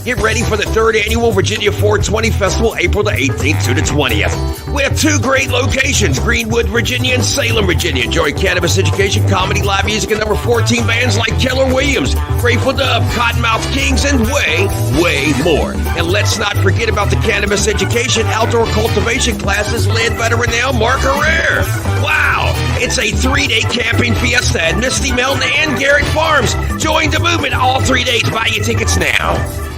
Get ready for the 3rd Annual Virginia 420 Festival, April the 18th to the 20th. We have 2 great locations, Greenwood, Virginia and Salem, Virginia. Enjoy cannabis education, comedy, live music, and number 14 bands like Keller Williams, Grateful Dead, Cottonmouth Kings, and way more. And let's not forget about the cannabis education outdoor cultivation classes led by the renowned Mark Herrera. Wow! It's a 3-day camping fiesta at Misty Mountain and Garrett Farms. Join the movement all 3 days. Buy your tickets now.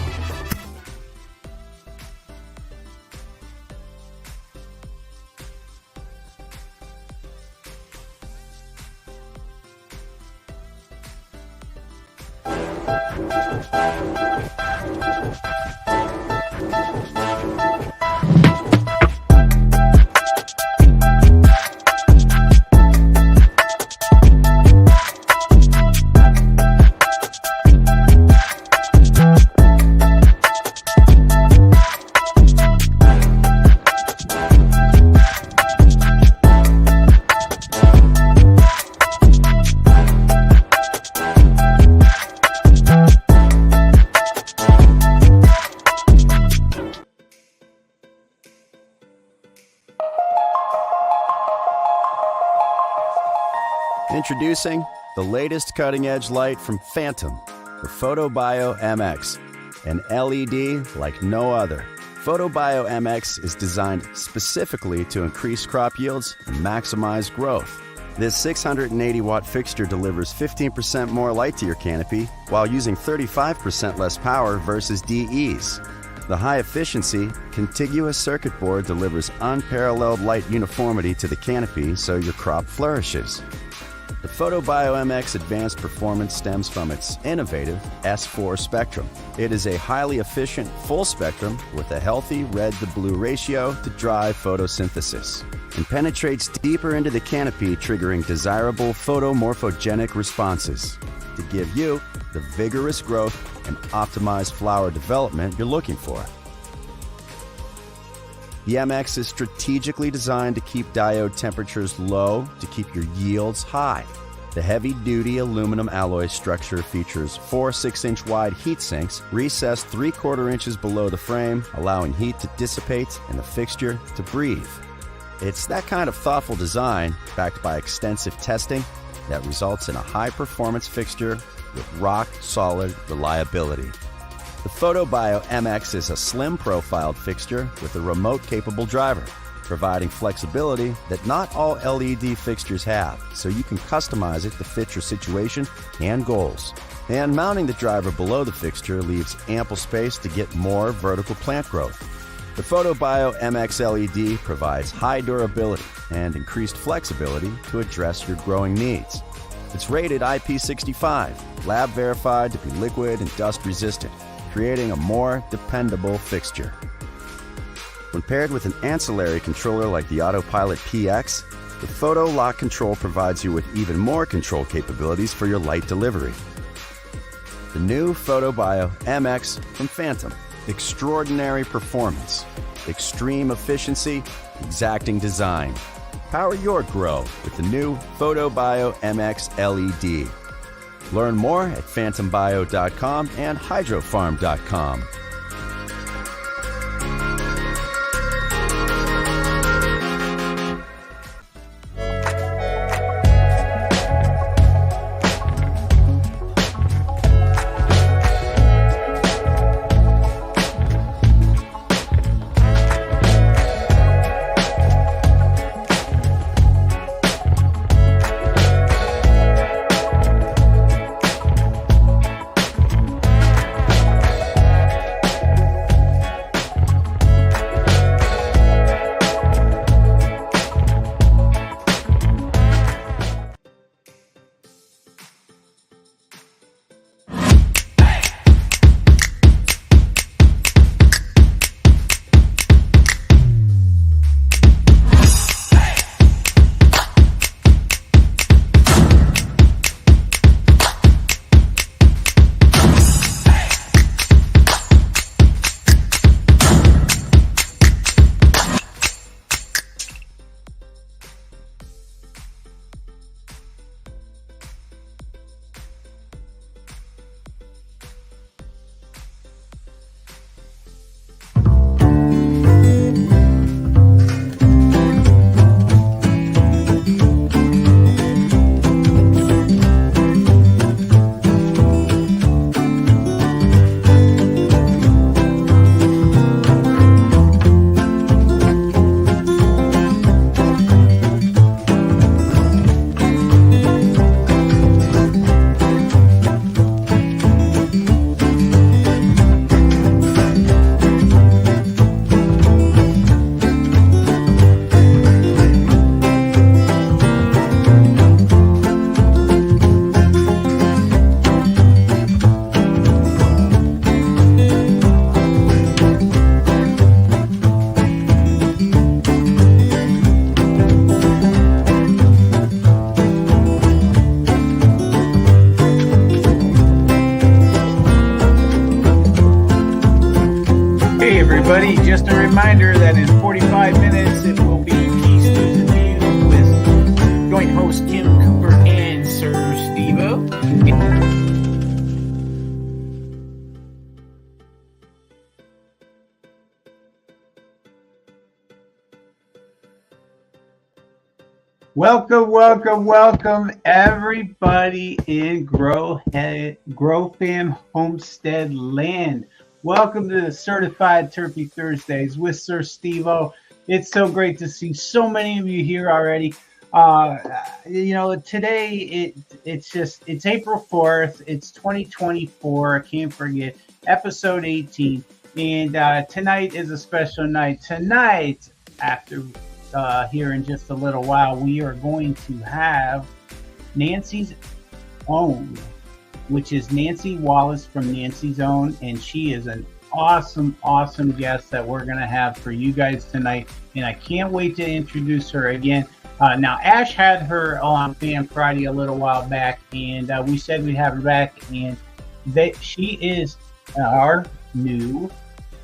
Introducing the latest cutting-edge light from Phantom, the PhotoBio MX, an LED like no other. PhotoBio MX is designed specifically to increase crop yields and maximize growth. This 680-watt fixture delivers 15% more light to your canopy while using 35% less power versus DEs. The high-efficiency, contiguous circuit board delivers unparalleled light uniformity to the canopy so your crop flourishes. The PhotoBio MX advanced performance stems from its innovative S4 spectrum. It is a highly efficient full spectrum with a healthy red-to-blue ratio to drive photosynthesis and penetrates deeper into the canopy, triggering desirable photomorphogenic responses to give you the vigorous growth and optimized flower development you're looking for. The MX is strategically designed to keep diode temperatures low to keep your yields high. The heavy-duty aluminum alloy structure features 4 6-inch wide heat sinks recessed 3/4 inches below the frame, allowing heat to dissipate and the fixture to breathe. It's that kind of thoughtful design, backed by extensive testing, that results in a high-performance fixture with rock-solid reliability. The PhotoBio MX is a slim-profiled fixture with a remote-capable driver, providing flexibility that not all LED fixtures have, so you can customize it to fit your situation and goals. And mounting the driver below the fixture leaves ample space to get more vertical plant growth. The PhotoBio MX LED provides high durability and increased flexibility to address your growing needs. It's rated IP65, lab verified to be liquid and dust resistant, creating a more dependable fixture. When paired with an ancillary controller like the Autopilot PX, the Photo Lock Control provides you with even more control capabilities for your light delivery. The new PhotoBio MX from Phantom. Extraordinary performance, extreme efficiency, exacting design. Power your grow with the new PhotoBio MX LED. Learn more at phantombio.com and hydrofarm.com. everybody. Just a reminder that in 45 minutes it will be Peace, News, and Views with joint host Kim Cooper and Sir SteveO. Welcome, everybody in Grow Fam Homestead Land. Welcome to the Certified Terpy Thursdays with Sir SteveO. It's so great to see so many of you here already. Today it's April 4th. It's 2024. I can't forget, episode 18. And tonight is a special night. Tonight, after here in just a little while, we are going to have Nancy's Own, which is Nancy Wallace from Nancy's Own, and she is an awesome guest that we're going to have for you guys tonight, and I can't wait to introduce her again. Now, Ash had her on Fan Friday a little while back, and we said we'd have her back, and she is our new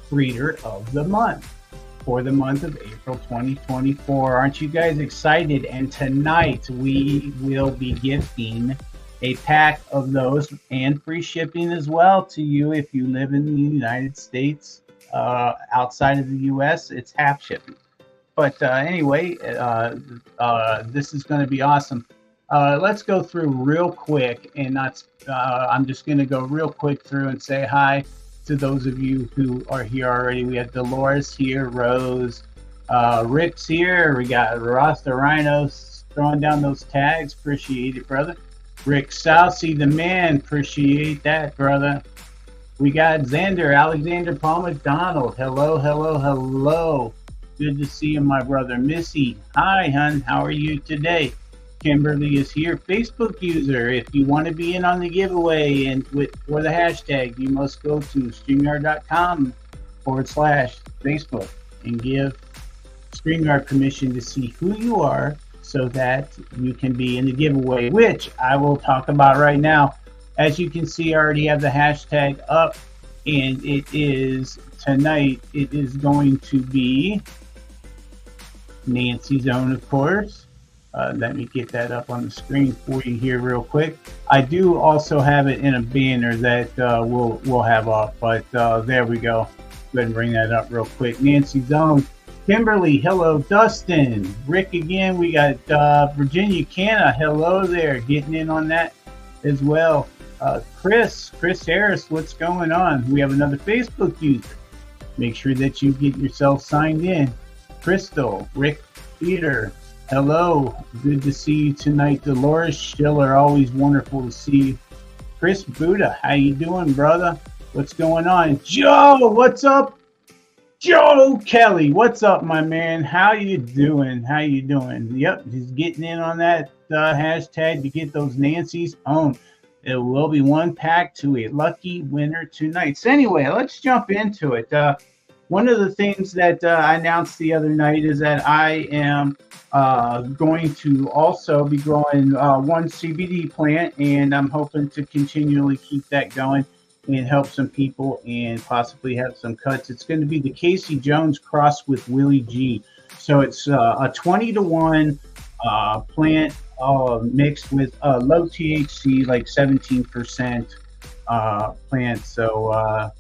breeder of the month for the month of April 2024. Aren't you guys excited? And tonight we will be gifting a pack of those and free shipping as well to you if you live in the United States. Outside of the US, it's half shipping. But anyway, this is going to be awesome. Let's go through real quick, and I'm just going to go real quick through and say hi to those of you who are here already. We have Dolores here, Rose, Rick's here. We got Ross the Rhino throwing down those tags. Appreciate it, brother. Rick Southsea, the man. Appreciate that, brother. We got Xander, Alexander Paul McDonald. Hello. Good to see you, my brother. Missy, hi, hun. How are you today? Kimberly is here, Facebook user. If you want to be in on the giveaway and for the hashtag, you must go to StreamYard.com/Facebook and give StreamYard permission to see who you are so that you can be in the giveaway, which I will talk about right now. As you can see, I already have the hashtag up, and it is tonight. It is going to be Nancy's Own, of course. Let me get that up on the screen for you here real quick. I do also have it in a banner that we'll have up, but there we go. Go ahead and bring that up real quick. Nancy's Own. Kimberly, hello. Dustin, Rick again. We got Virginia Canna. Hello there, getting in on that as well. Chris Harris, what's going on? We have another Facebook user. Make sure that you get yourself signed in. Crystal, Rick Peter. Hello, good to see you tonight. Dolores Schiller, always wonderful to see you. Chris Buddha, how you doing, brother? What's going on? Joe, what's up? Joe Kelly, what's up, my man? How you doing? Yep, just getting in on that hashtag to get those Nancy's Own. It will be one pack to a lucky winner tonight. So anyway, let's jump into it. One of the things that I announced the other night is that I am going to also be growing one CBD plant, and I'm hoping to continually keep that going and help some people and possibly have some cuts. It's going to be the Casey Jones cross with Willie G. So it's a 20-to-1 plant mixed with low THC, like 17% plant. So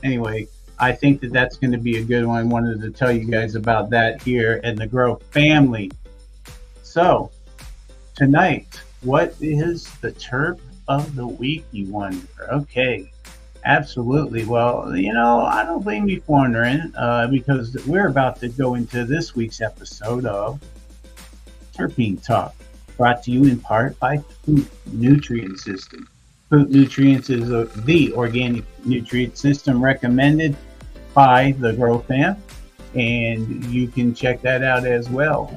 anyway, I think that that's going to be a good one. I wanted to tell you guys about that here in the Grow family. So tonight, what is the terp of the week, you wonder? Okay, absolutely. Well, I don't blame you for wondering, because we're about to go into this week's episode of Terpene Talk, brought to you in part by Poop Nutrient System. Poop Nutrients is the organic nutrient system recommended by the Grow Fam, and you can check that out as well.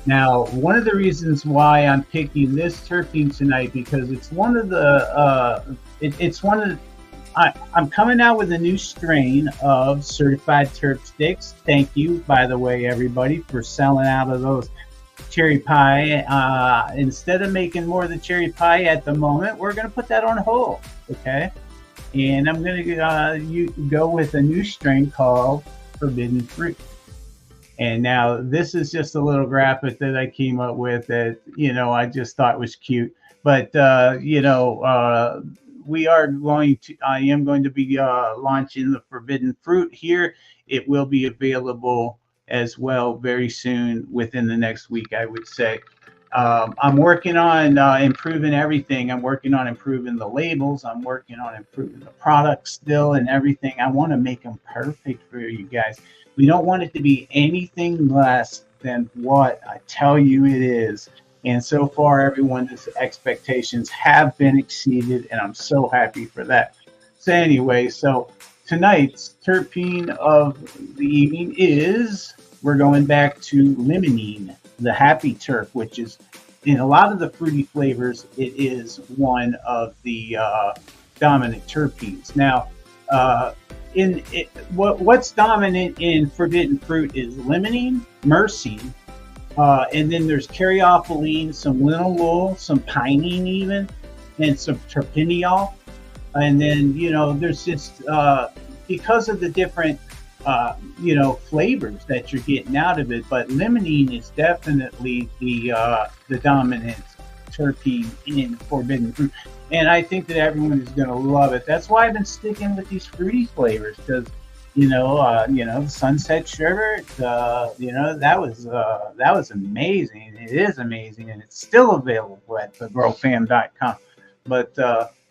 Now, one of the reasons why I'm picking this terpene tonight, because it's one of the I'm coming out with a new strain of certified terp sticks. Thank you, by the way, everybody, for selling out of those cherry pie. Instead of making more of the cherry pie at the moment, we're going to put that on hold, okay? And I'm going to go with a new strain called forbidden fruit. And now this is just a little graphic that I came up with that, I just thought was cute. But, I am going to be launching the forbidden fruit here. It will be available as well very soon, within the next week, I would say. I'm working on improving everything. I'm working on improving the labels. I'm working on improving the products still and everything. I want to make them perfect for you guys. We don't want it to be anything less than what I tell you it is. And so far, everyone's expectations have been exceeded, and I'm so happy for that. So anyway, so tonight's terpene of the evening is, we're going back to limonene, the happy terp, which is, in a lot of the fruity flavors, it is one of the dominant terpenes. Now, what's dominant in forbidden fruit is limonene, myrcene, and then there's caryophyllene, some linalool, some pinene even, and some terpineol. And then, there's just, because of the different, flavors that you're getting out of it, but limonene is definitely the dominant terpene in forbidden fruit. And I think that everyone is going to love it. That's why I've been sticking with these fruity flavors, because, the sunset sherbet, that was amazing. It is amazing, and it's still available at thegrowfam.com. But,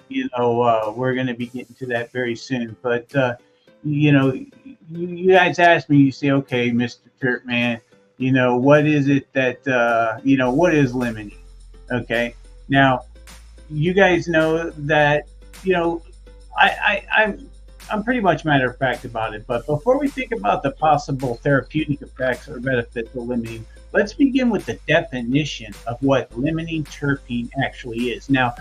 we're going to be getting to that very soon. But, you guys ask me, you say, okay, Mr. Terp Man, what is it that, what is limonene? Okay. Now, you guys know that, I'm pretty much matter of fact about it. But before we think about the possible therapeutic effects or benefits of limonene, let's begin with the definition of what limonene terpene actually is. Now,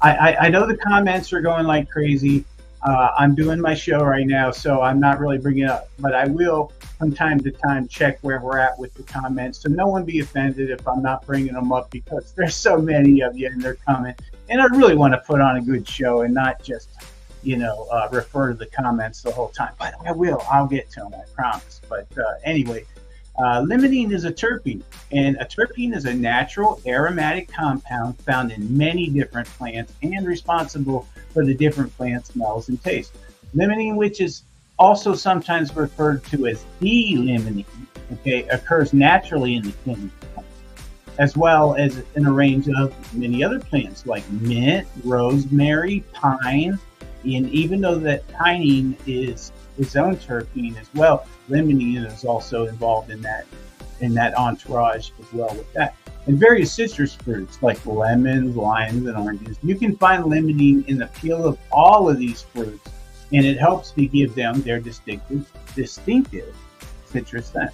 I know the comments are going like crazy. I'm doing my show right now, so I'm not really bringing it up, but I will from time to time check where we're at with the comments. So no one be offended if I'm not bringing them up, because there's so many of you and they're coming. And I really want to put on a good show and not just, refer to the comments the whole time. But I'll get to them, I promise. But anyway, limonene is a terpene, and a terpene is a natural aromatic compound found in many different plants and responsible for the different plant smells and tastes. Limonene, which is also sometimes referred to as D-limonene, occurs naturally in the kidney, as well as in a range of many other plants like mint, rosemary, pine, and even though that pinene is its own terpene as well, limonene is also involved in that entourage as well with that. And various citrus fruits like lemons, limes, and oranges. You can find limonene in the peel of all of these fruits, and it helps to give them their distinctive citrus scent.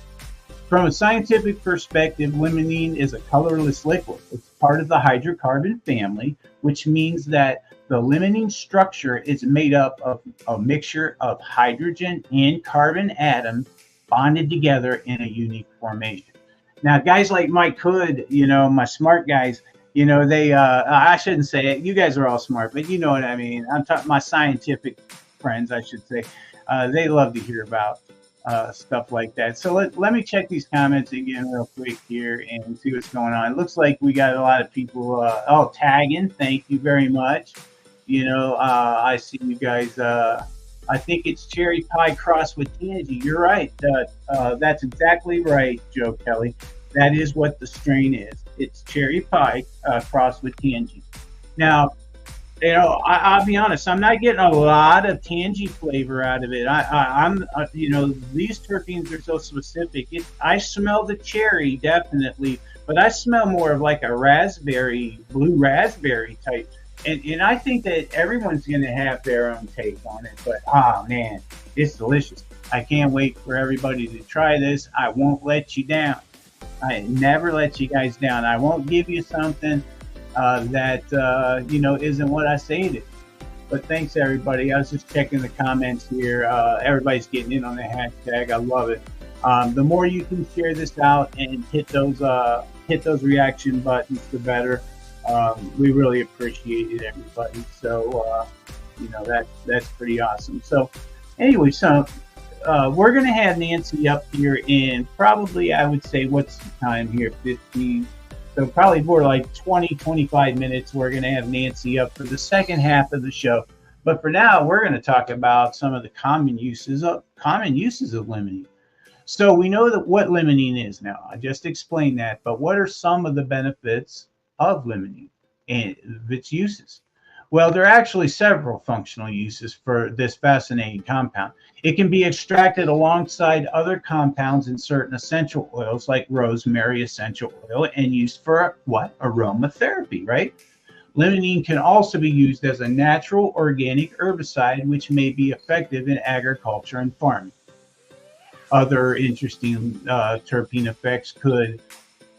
From a scientific perspective, limonene is a colorless liquid. It's part of the hydrocarbon family, which means that the limonene structure is made up of a mixture of hydrogen and carbon atoms bonded together in a unique formation. Now, guys like Mike Hood, my smart guys, they, I shouldn't say it. You guys are all smart, but you know what I mean. I'm talking my scientific friends, I should say. They love to hear about stuff like that. So let me check these comments again real quick here and see what's going on. It looks like we got a lot of people tagging. Thank you very much. I see you guys. I think it's cherry pie crossed with tangy. You're right. That's exactly right, Joe Kelly. That is what the strain is. It's cherry pie crossed with tangy. Now, I'll be honest. I'm not getting a lot of tangy flavor out of it. I'm these terpenes are so specific. I smell the cherry definitely, but I smell more of like a raspberry, blue raspberry type. And I think that everyone's going to have their own take on it. But, man, it's delicious. I can't wait for everybody to try this. I won't let you down. I never let you guys down. I won't give you something that, isn't what I say it is. But thanks, everybody. I was just checking the comments here. Everybody's getting in on the hashtag. I love it. The more you can share this out and hit those reaction buttons, the better. We really appreciate it, everybody. So, that's pretty awesome. So, anyway, so we're going to have Nancy up here in probably, I would say, what's the time here? 15. So probably more like 20, 25 minutes. We're going to have Nancy up for the second half of the show. But for now, we're going to talk about some of the common uses of limiting. So we know that what limiting is now. I just explained that. But what are some of the benefits of limiting and its uses? Well, there are actually several functional uses for this fascinating compound. It can be extracted alongside other compounds in certain essential oils like rosemary essential oil and used for what? Aromatherapy, right? Limiting can also be used as a natural organic herbicide, which may be effective in agriculture and farming. Other interesting terpene effects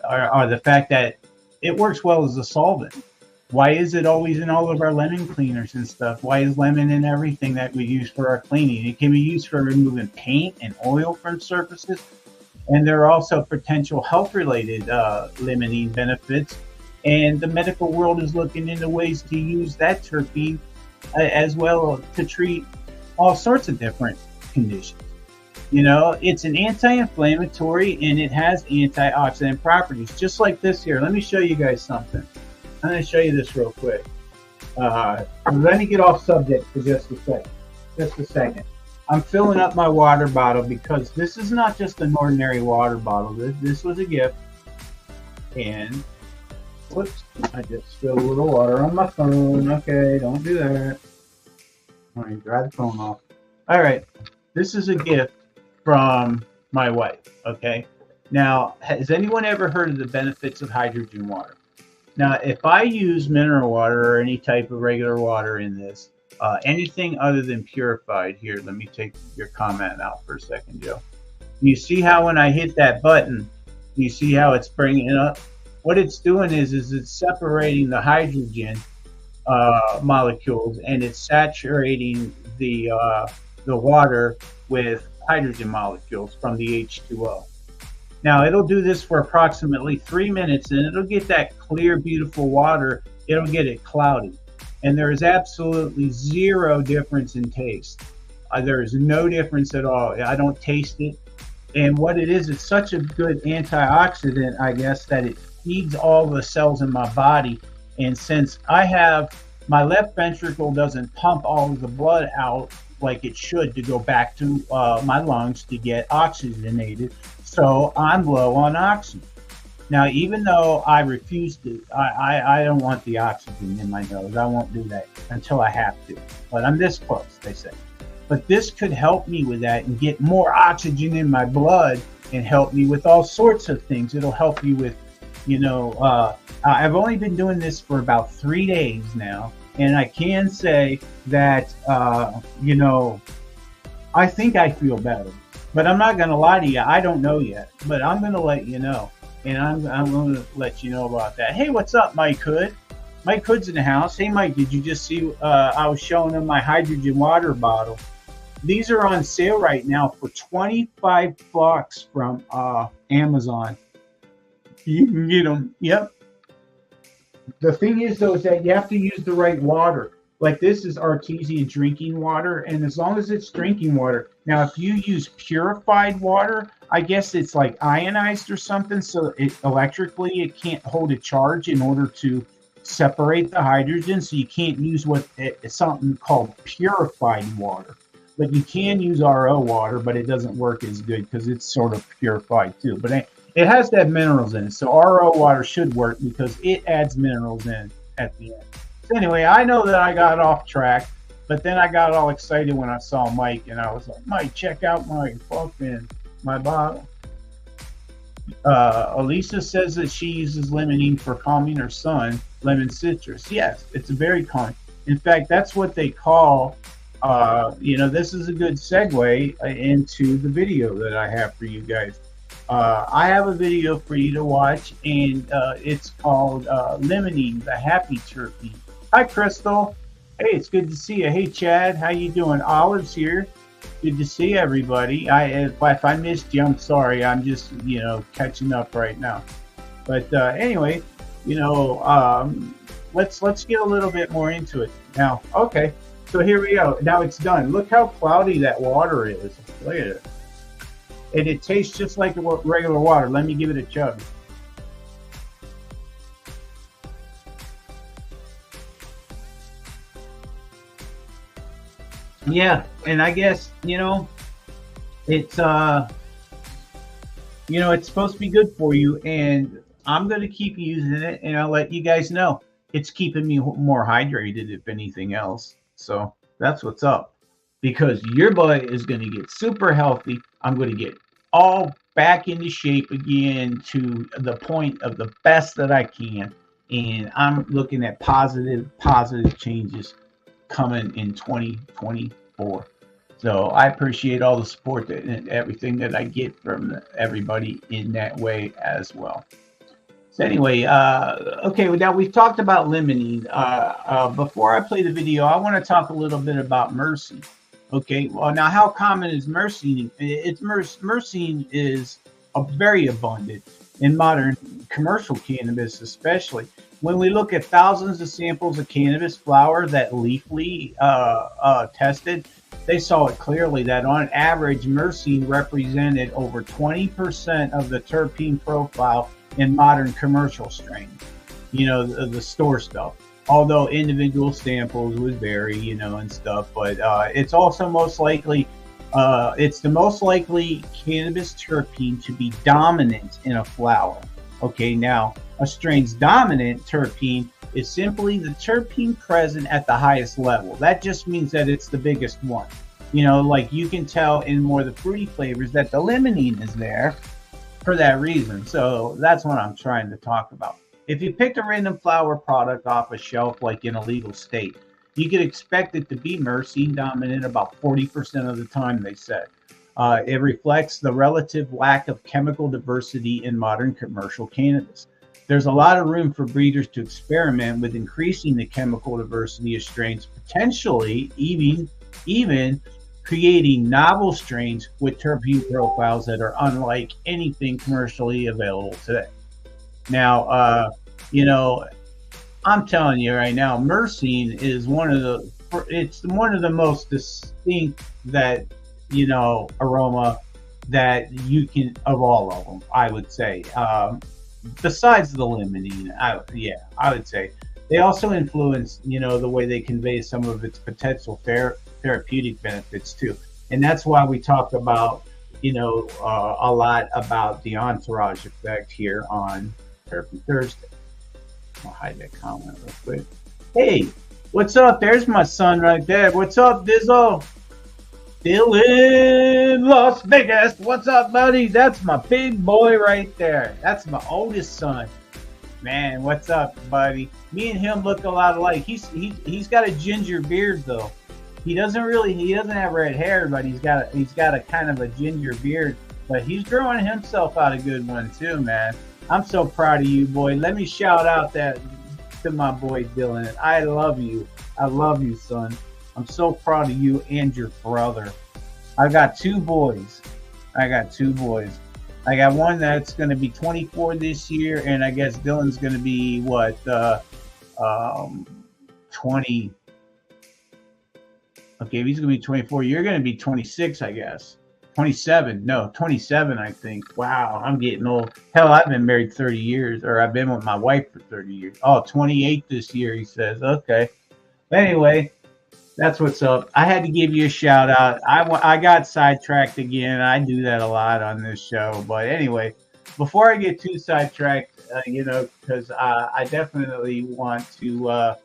are the fact that it works well as a solvent. Why is it always in all of our lemon cleaners and stuff? Why is lemon in everything that we use for our cleaning? It can be used for removing paint and oil from surfaces. And there are also potential health-related limiting benefits. And the medical world is looking into ways to use that terpene as well to treat all sorts of different conditions. You know, it's an anti-inflammatory and it has antioxidant properties, just like this here. Let me show you guys something. I'm going to show you this real quick. Let me get off subject for just a second. Just a second. I'm filling up my water bottle because this is not just an ordinary water bottle. This was a gift. And, whoops, I just spilled a little water on my phone. Okay, don't do that. All right, dry the phone off. All right, this is a gift from my wife, okay? Now, has anyone ever heard of the benefits of hydrogen water? Now, if I use mineral water or any type of regular water in this, anything other than purified, here, let me take your comment out for a second, Joe. You see how when I hit that button, you see how it's bringing it up? What it's doing is it's separating the hydrogen molecules and it's saturating the water with hydrogen molecules from the H2O. Now, it'll do this for approximately 3 minutes, and it'll get that clear, beautiful water. It'll get it cloudy. And there is absolutely zero difference in taste. There is no difference at all. I don't taste it. And what it is, it's such a good antioxidant, I guess, that it feeds all the cells in my body. And since I have, my left ventricle doesn't pump all of the blood out like it should to go back to my lungs to get oxygenated, so I'm low on oxygen. Now, even though I refuse to, I don't want the oxygen in my nose. I won't do that until I have to. But I'm this close, they say. But this could help me with that and get more oxygen in my blood and help me with all sorts of things. It'll help you with, you know, I've only been doing this for about 3 days now. And I can say that, you know, I think I feel better. But I'm not going to lie to you. I don't know yet. But I'm going to let you know. And I'm going to let you know about that. Hey, what's up, Mike Hood? Mike Hood's in the house. Hey, Mike, did you just see I was showing him my hydrogen water bottle? These are on sale right now for $25 from Amazon. You can get them. Yep. The thing is, though, is that you have to use the right water. Like this is artesian drinking water, and as long as it's drinking water. Now, if you use purified water, I guess it's like ionized or something, so it electrically it can't hold a charge in order to separate the hydrogen, so you can't use something called purified water. But you can use RO water, but it doesn't work as good because it's sort of purified too. But it has to have minerals in it, so RO water should work because it adds minerals in at the end. So anyway, I know that I got off track, but then I got all excited when I saw Mike, and I was like, Mike, check out my bottle. Elisa says that she uses limiting for calming her son, lemon citrus. Yes, it's very calming. In fact, that's what they call, you know, this is a good segue into the video that I have for you guys. I have a video for you to watch, and it's called Limiting the Happy Terpene. Hi, Crystal. Hey, it's good to see you. Hey, Chad, how you doing? Olive's here. Good to see everybody. If I missed you, I'm sorry. I'm just, you know, catching up right now. But anyway, you know, let's get a little bit more into it now. Okay, So here we go. Now it's done. Look how cloudy that water is. Look at it. And it tastes just like regular water. Let me give it a chug. Yeah, and I guess, it's it's supposed to be good for you, and I'm going to keep using it, and I'll let you guys know. It's keeping me more hydrated, if anything else. So that's what's up. Because your boy is going to get super healthy. I'm going to get all back into shape again to the point of the best that I can. And I'm looking at positive changes coming in 2024. So I appreciate all the support and everything that I get from everybody in that way as well. So anyway, okay, now we've talked about limonene. Before I play the video, I want to talk a little bit about myrcene. Okay, well, now how common is myrcene? Myrcene is very abundant in modern commercial cannabis, especially. When we look at thousands of samples of cannabis flower that Leafly tested, they saw it clearly that on average, myrcene represented over 20% of the terpene profile in modern commercial strains, the store stuff. Although individual samples would vary, and stuff, but it's also most likely, it's the most likely cannabis terpene to be dominant in a flower. Okay, now a strain's dominant terpene is simply the terpene present at the highest level. That just means that it's the biggest one. Like you can tell in more of the fruity flavors that the limonene is there for that reason. So that's what I'm trying to talk about. If you picked a random flower product off a shelf, like in a legal state, you could expect it to be myrcene dominant about 40% of the time, they said. It reflects the relative lack of chemical diversity in modern commercial cannabis. There's a lot of room for breeders to experiment with increasing the chemical diversity of strains, potentially even creating novel strains with terpene profiles that are unlike anything commercially available today. Now, I'm telling you right now, myrcene is one of the most distinct aroma that you can, of all of them, I would say. Besides the limonene, I would say. They also influence, the way they convey some of its potential therapeutic benefits too. And that's why we talk about, a lot about the entourage effect here on Terpene Thursday. I'll hide that comment real quick. Hey, what's up? There's my son right there. What's up, Dizzle? Still in Las Vegas. What's up, buddy? That's my big boy right there. That's my oldest son. Man, what's up, buddy? Me and him look a lot alike. He's got a ginger beard though. He doesn't have red hair, but he's got a kind of a ginger beard. But he's growing himself out a good one too, man. I'm so proud of you, boy. Let me shout out that to my boy Dylan. I love you. I love you, son. I'm so proud of you and your brother. I got two boys. I got one that's going to be 24 this year, and I guess Dylan's going to be 20. Okay, if he's going to be 24, you're going to be 26, I guess. 27, I think. Wow, I'm getting old. Hell, I've been married 30 years, or I've been with my wife for 30 years. Oh, 28 this year, he says. Okay. Anyway, that's what's up. I had to give you a shout out. I got sidetracked again. I do that a lot on this show. But anyway, before I get too sidetracked, because I definitely want to,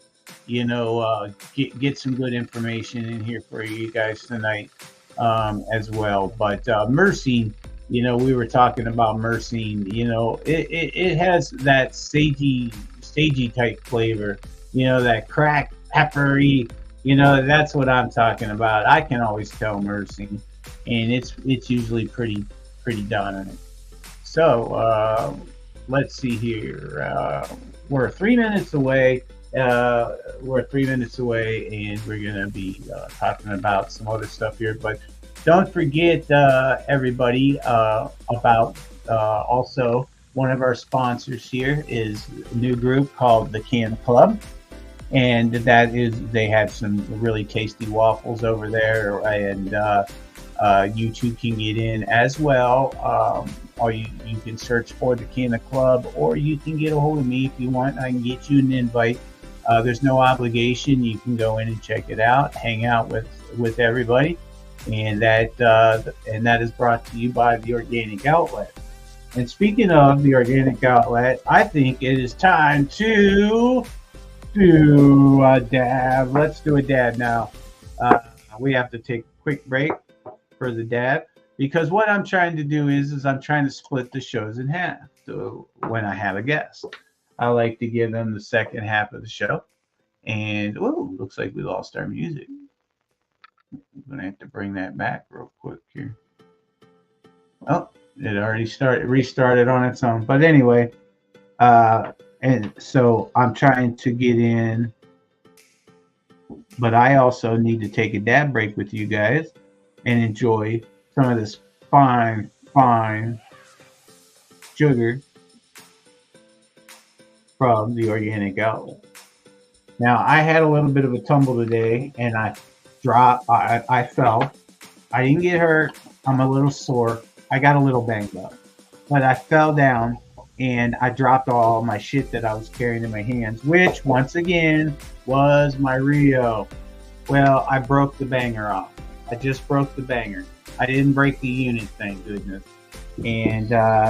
get some good information in here for you guys tonight. As well, but myrcene, we were talking about myrcene. It has that sagey type flavor. That crack peppery. That's what I'm talking about. I can always tell myrcene, and it's usually pretty dominant. So let's see here. We're 3 minutes away. We're 3 minutes away, and we're going to be talking about some other stuff here. But don't forget, everybody, about also one of our sponsors here is a new group called the Can Club. And that is, they have some really tasty waffles over there, and you too can get in as well. Or you can search for the Canna Club, or you can get a hold of me if you want. I can get you an invite. There's no obligation. You can go in and check it out, hang out with everybody, and that is brought to you by the Organic Outlet. And speaking of the Organic Outlet, I think it is time to do a dab. Let's do a dab now. We have to take a quick break for the dab, because what I'm trying to do is I'm trying to split the shows in half. So when I have a guest, I like to give them the second half of the show. And looks like we lost our music. I'm gonna have to bring that back real quick here. Oh, it already restarted on its own. But anyway, and so I'm trying to get in, but I also need to take a dab break with you guys and enjoy some of this fine sugar from the Organic Outlet. Now, I had a little bit of a tumble today, and I fell. I didn't get hurt. I'm a little sore. I got a little banged up, but I fell down and I dropped all my shit that I was carrying in my hands, which once again was my Rio. Well, I broke the banger off. I just broke the banger. I didn't break the unit, thank goodness. And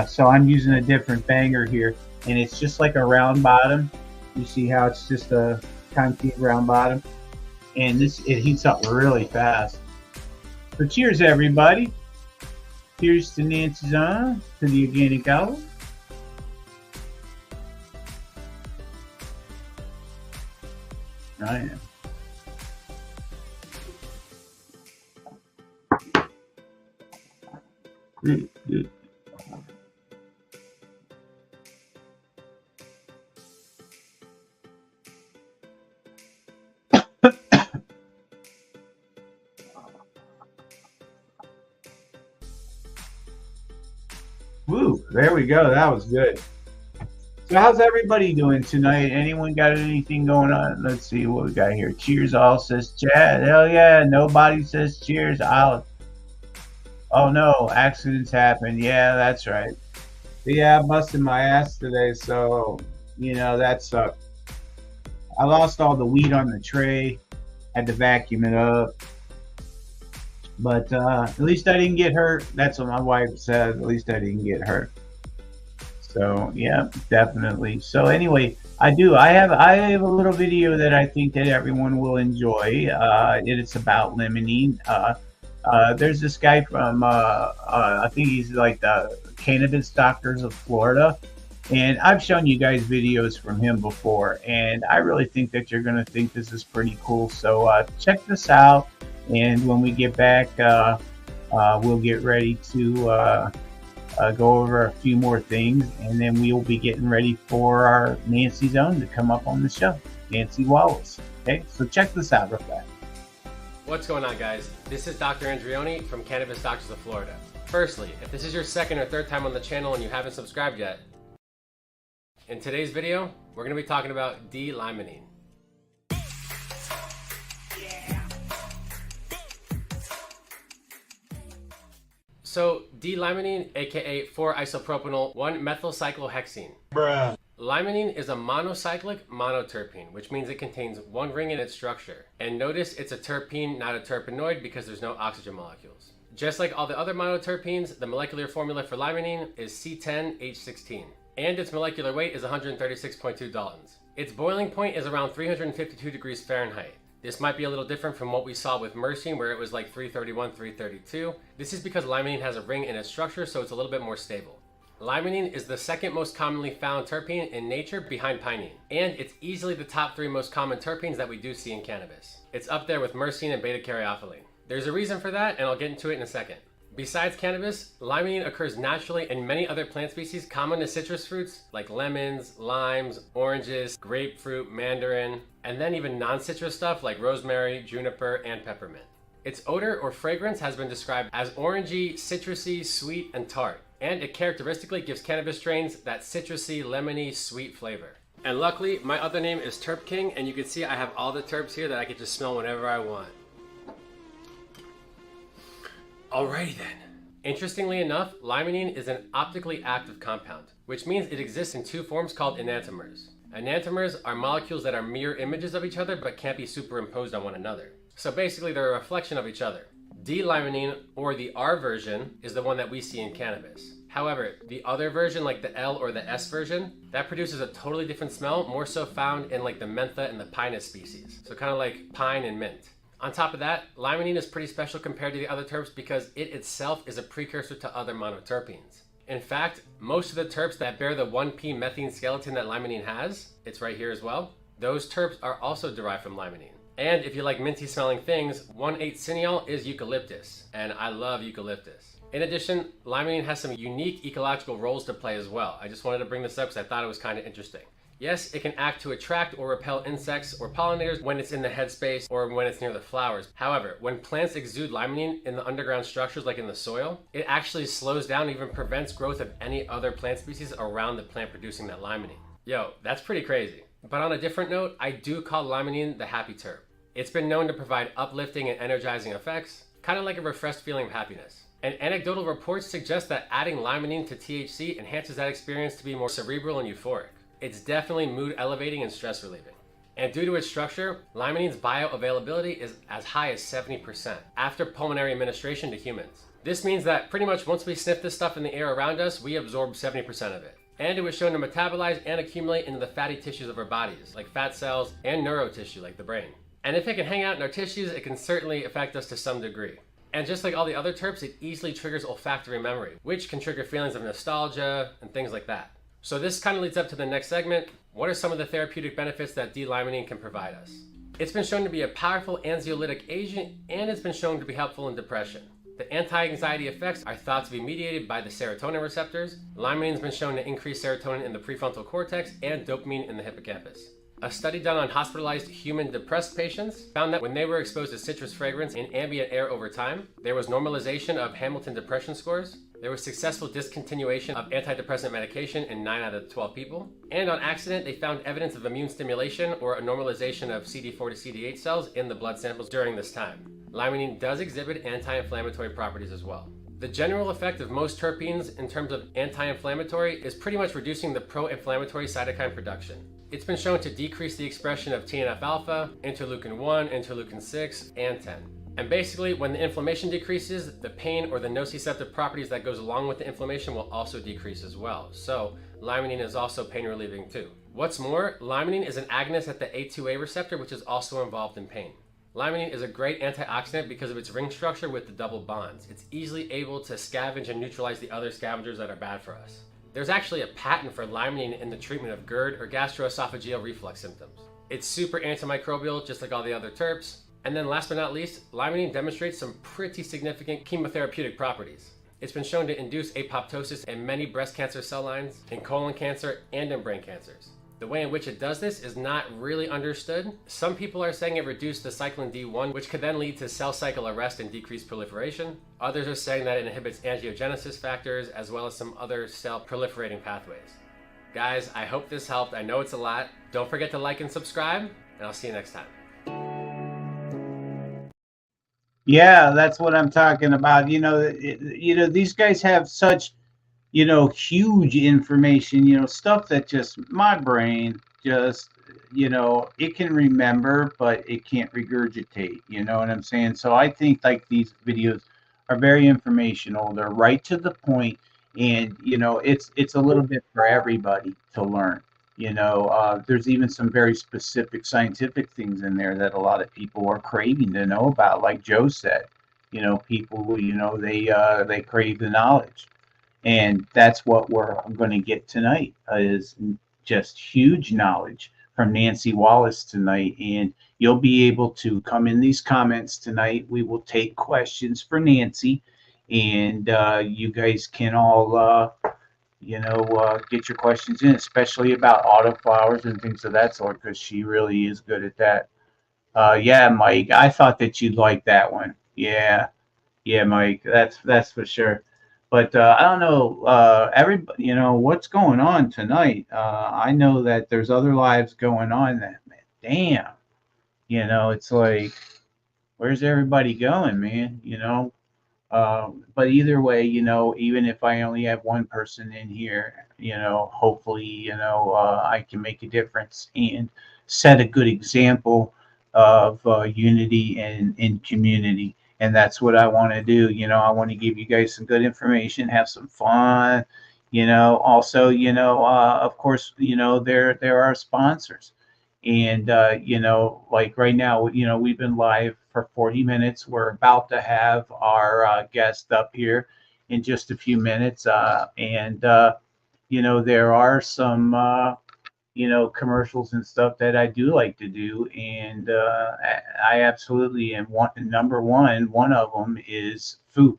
so I'm using a different banger here, and it's just like a round bottom. You see how it's just a concave round bottom, and it heats up really fast. So cheers, everybody. Cheers to Nancy's on, to the Organic Outlet. I am. Good. Woo, there we go. That was good. So how's everybody doing tonight? Anyone got anything going on? Let's see what we got here. Cheers all, says Chad. Hell yeah. Nobody says cheers. Oh no, accidents happen. Yeah, that's right. But yeah, I busted my ass today, so that sucked. I lost all the wheat on the tray. Had to vacuum it up. But at least I didn't get hurt. That's what my wife said. At least I didn't get hurt. So yeah, definitely. So anyway, I have a little video that I think that everyone will enjoy. It's about limonene. There's this guy from I think he's like the Cannabis Doctors of Florida, and I've shown you guys videos from him before, and I really think that you're gonna think this is pretty cool. So check this out, and when we get back, we'll get ready to go over a few more things, and then we will be getting ready for our Nancy Zone to come up on the show, Nancy Wallace. Okay, so check this out real fast. What's going on, guys? This is Dr. Andrioni from Cannabis Doctors of Florida. Firstly, if this is your second or third time on the channel and you haven't subscribed yet, in today's video, we're going to be talking about D-limonene. So, D-limonene, aka 4-isopropanol 1-methylcyclohexene. Bruh. Limonene is a monocyclic monoterpene, which means it contains one ring in its structure. And notice it's a terpene, not a terpenoid, because there's no oxygen molecules. Just like all the other monoterpenes, the molecular formula for limonene is C10H16. And its molecular weight is 136.2 Daltons. Its boiling point is around 352 degrees Fahrenheit. This might be a little different from what we saw with myrcene, where it was like 331, 332. This is because limonene has a ring in its structure, so it's a little bit more stable. Limonene is the second most commonly found terpene in nature behind pinene, and it's easily the top 3 most common terpenes that we do see in cannabis. It's up there with myrcene and beta-caryophyllene. There's a reason for that, and I'll get into it in a second. Besides cannabis, limonene occurs naturally in many other plant species common to citrus fruits like lemons, limes, oranges, grapefruit, mandarin, and then even non-citrus stuff like rosemary, juniper, and peppermint. Its odor or fragrance has been described as orangey, citrusy, sweet, and tart, and it characteristically gives cannabis strains that citrusy, lemony, sweet flavor. And luckily, my other name is Terp King, and you can see I have all the terps here that I can just smell whenever I want. Alrighty then. Interestingly enough, limonene is an optically active compound, which means it exists in two forms called enantiomers. Enantiomers are molecules that are mirror images of each other but can't be superimposed on one another. So basically they're a reflection of each other. D-limonene, or the R version, is the one that we see in cannabis. However, the other version, like the L or the S version, that produces a totally different smell, more so found in like the mentha and the pinus species. So kind of like pine and mint. On top of that, limonene is pretty special compared to the other terps because it itself is a precursor to other monoterpenes. In fact, most of the terps that bear the 1P methane skeleton that limonene has, it's right here as well, those terps are also derived from limonene. And if you like minty smelling things, 1,8-cineol is eucalyptus, and I love eucalyptus. In addition, limonene has some unique ecological roles to play as well. I just wanted to bring this up because I thought it was kind of interesting. Yes, it can act to attract or repel insects or pollinators when it's in the headspace or when it's near the flowers. However, when plants exude limonene in the underground structures like in the soil, it actually slows down and even prevents growth of any other plant species around the plant producing that limonene. Yo, that's pretty crazy. But on a different note, I do call limonene the happy terp. It's been known to provide uplifting and energizing effects, kind of like a refreshed feeling of happiness. And anecdotal reports suggest that adding limonene to THC enhances that experience to be more cerebral and euphoric. It's definitely mood elevating and stress relieving. And due to its structure, limonene's bioavailability is as high as 70% after pulmonary administration to humans. This means that pretty much once we sniff this stuff in the air around us, we absorb 70% of it. And it was shown to metabolize and accumulate into the fatty tissues of our bodies, like fat cells and neurotissue, like the brain. And if it can hang out in our tissues, it can certainly affect us to some degree. And just like all the other terps, it easily triggers olfactory memory, which can trigger feelings of nostalgia and things like that. So this kind of leads up to the next segment. What are some of the therapeutic benefits that D-limonene can provide us? It's been shown to be a powerful anxiolytic agent, and it's been shown to be helpful in depression. The anti-anxiety effects are thought to be mediated by the serotonin receptors. Limonene has been shown to increase serotonin in the prefrontal cortex and dopamine in the hippocampus. A study done on hospitalized human depressed patients found that when they were exposed to citrus fragrance in ambient air over time, there was normalization of Hamilton depression scores. There was successful discontinuation of antidepressant medication in 9 out of 12 people. And on accident, they found evidence of immune stimulation or a normalization of CD4 to CD8 cells in the blood samples during this time. Limonene does exhibit anti-inflammatory properties as well. The general effect of most terpenes in terms of anti-inflammatory is pretty much reducing the pro-inflammatory cytokine production. It's been shown to decrease the expression of TNF-alpha, interleukin-1, interleukin-6, and 10. And basically, when the inflammation decreases, the pain or the nociceptive properties that goes along with the inflammation will also decrease as well. So, limonene is also pain relieving too. What's more, limonene is an agonist at the A2A receptor, which is also involved in pain. Limonene is a great antioxidant because of its ring structure with the double bonds. It's easily able to scavenge and neutralize the other scavengers that are bad for us. There's actually a patent for limonene in the treatment of GERD or gastroesophageal reflux symptoms. It's super antimicrobial, just like all the other terps. And then last but not least, limonene demonstrates some pretty significant chemotherapeutic properties. It's been shown to induce apoptosis in many breast cancer cell lines, in colon cancer, and in brain cancers. The way in which it does this is not really understood. Some people are saying it reduced the cyclin D1, which could then lead to cell cycle arrest and decreased proliferation. Others are saying that it inhibits angiogenesis factors as well as some other cell proliferating pathways. Guys, I hope this helped. I know it's a lot. Don't forget to like and subscribe, and I'll see you next time. Yeah, that's what I'm talking about. These guys have such, huge information, stuff that just my brain just, it can remember, but it can't regurgitate. You know what I'm saying? So I think like these videos are very informational. They're right to the point, and it's a little bit for everybody to learn. There's even some very specific scientific things in there that a lot of people are craving to know about. Like Joe said, people, they crave the knowledge. And that's what we're going to get tonight, is just huge knowledge from Nancy Wallace tonight. And you'll be able to come in these comments tonight. We will take questions for Nancy, and you guys can all, get your questions in, especially about autoflowers and things of that sort, because she really is good at that. Yeah, Mike, I thought that you'd like that one. Yeah, Mike, that's for sure. But I don't know, everybody, what's going on tonight. I know that there's other lives going on that, man, damn, it's like, where's everybody going, man? But either way, even if I only have one person in here, hopefully, I can make a difference and set a good example of unity and in community. And that's what I want to do. I want to give you guys some good information, have some fun. Also, of course, there are sponsors. And, like right now, we've been live for 40 minutes. We're about to have our guest up here in just a few minutes. There are some, commercials and stuff that I do like to do. And I absolutely am number one. One of them is food.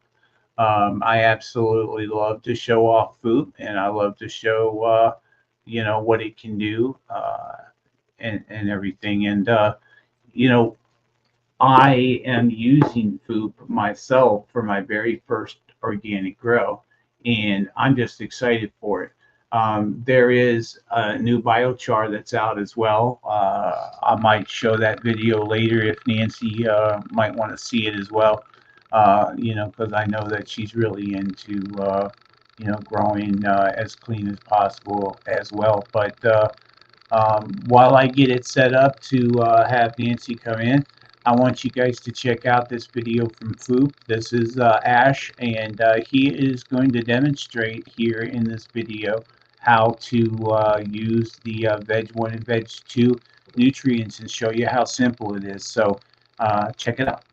I absolutely love to show off food, and I love to show, what it can do. And everything. And, I am using food myself for my very first organic grow, and I'm just excited for it. There is a new biochar that's out as well. I might show that video later if Nancy might want to see it as well, because I know that she's really into, growing as clean as possible as well. But while I get it set up to have Nancy come in, I want you guys to check out this video from Foop. This is Ash, and he is going to demonstrate here in this video how to use the Veg 1 and Veg 2 nutrients and show you how simple it is. So check it out.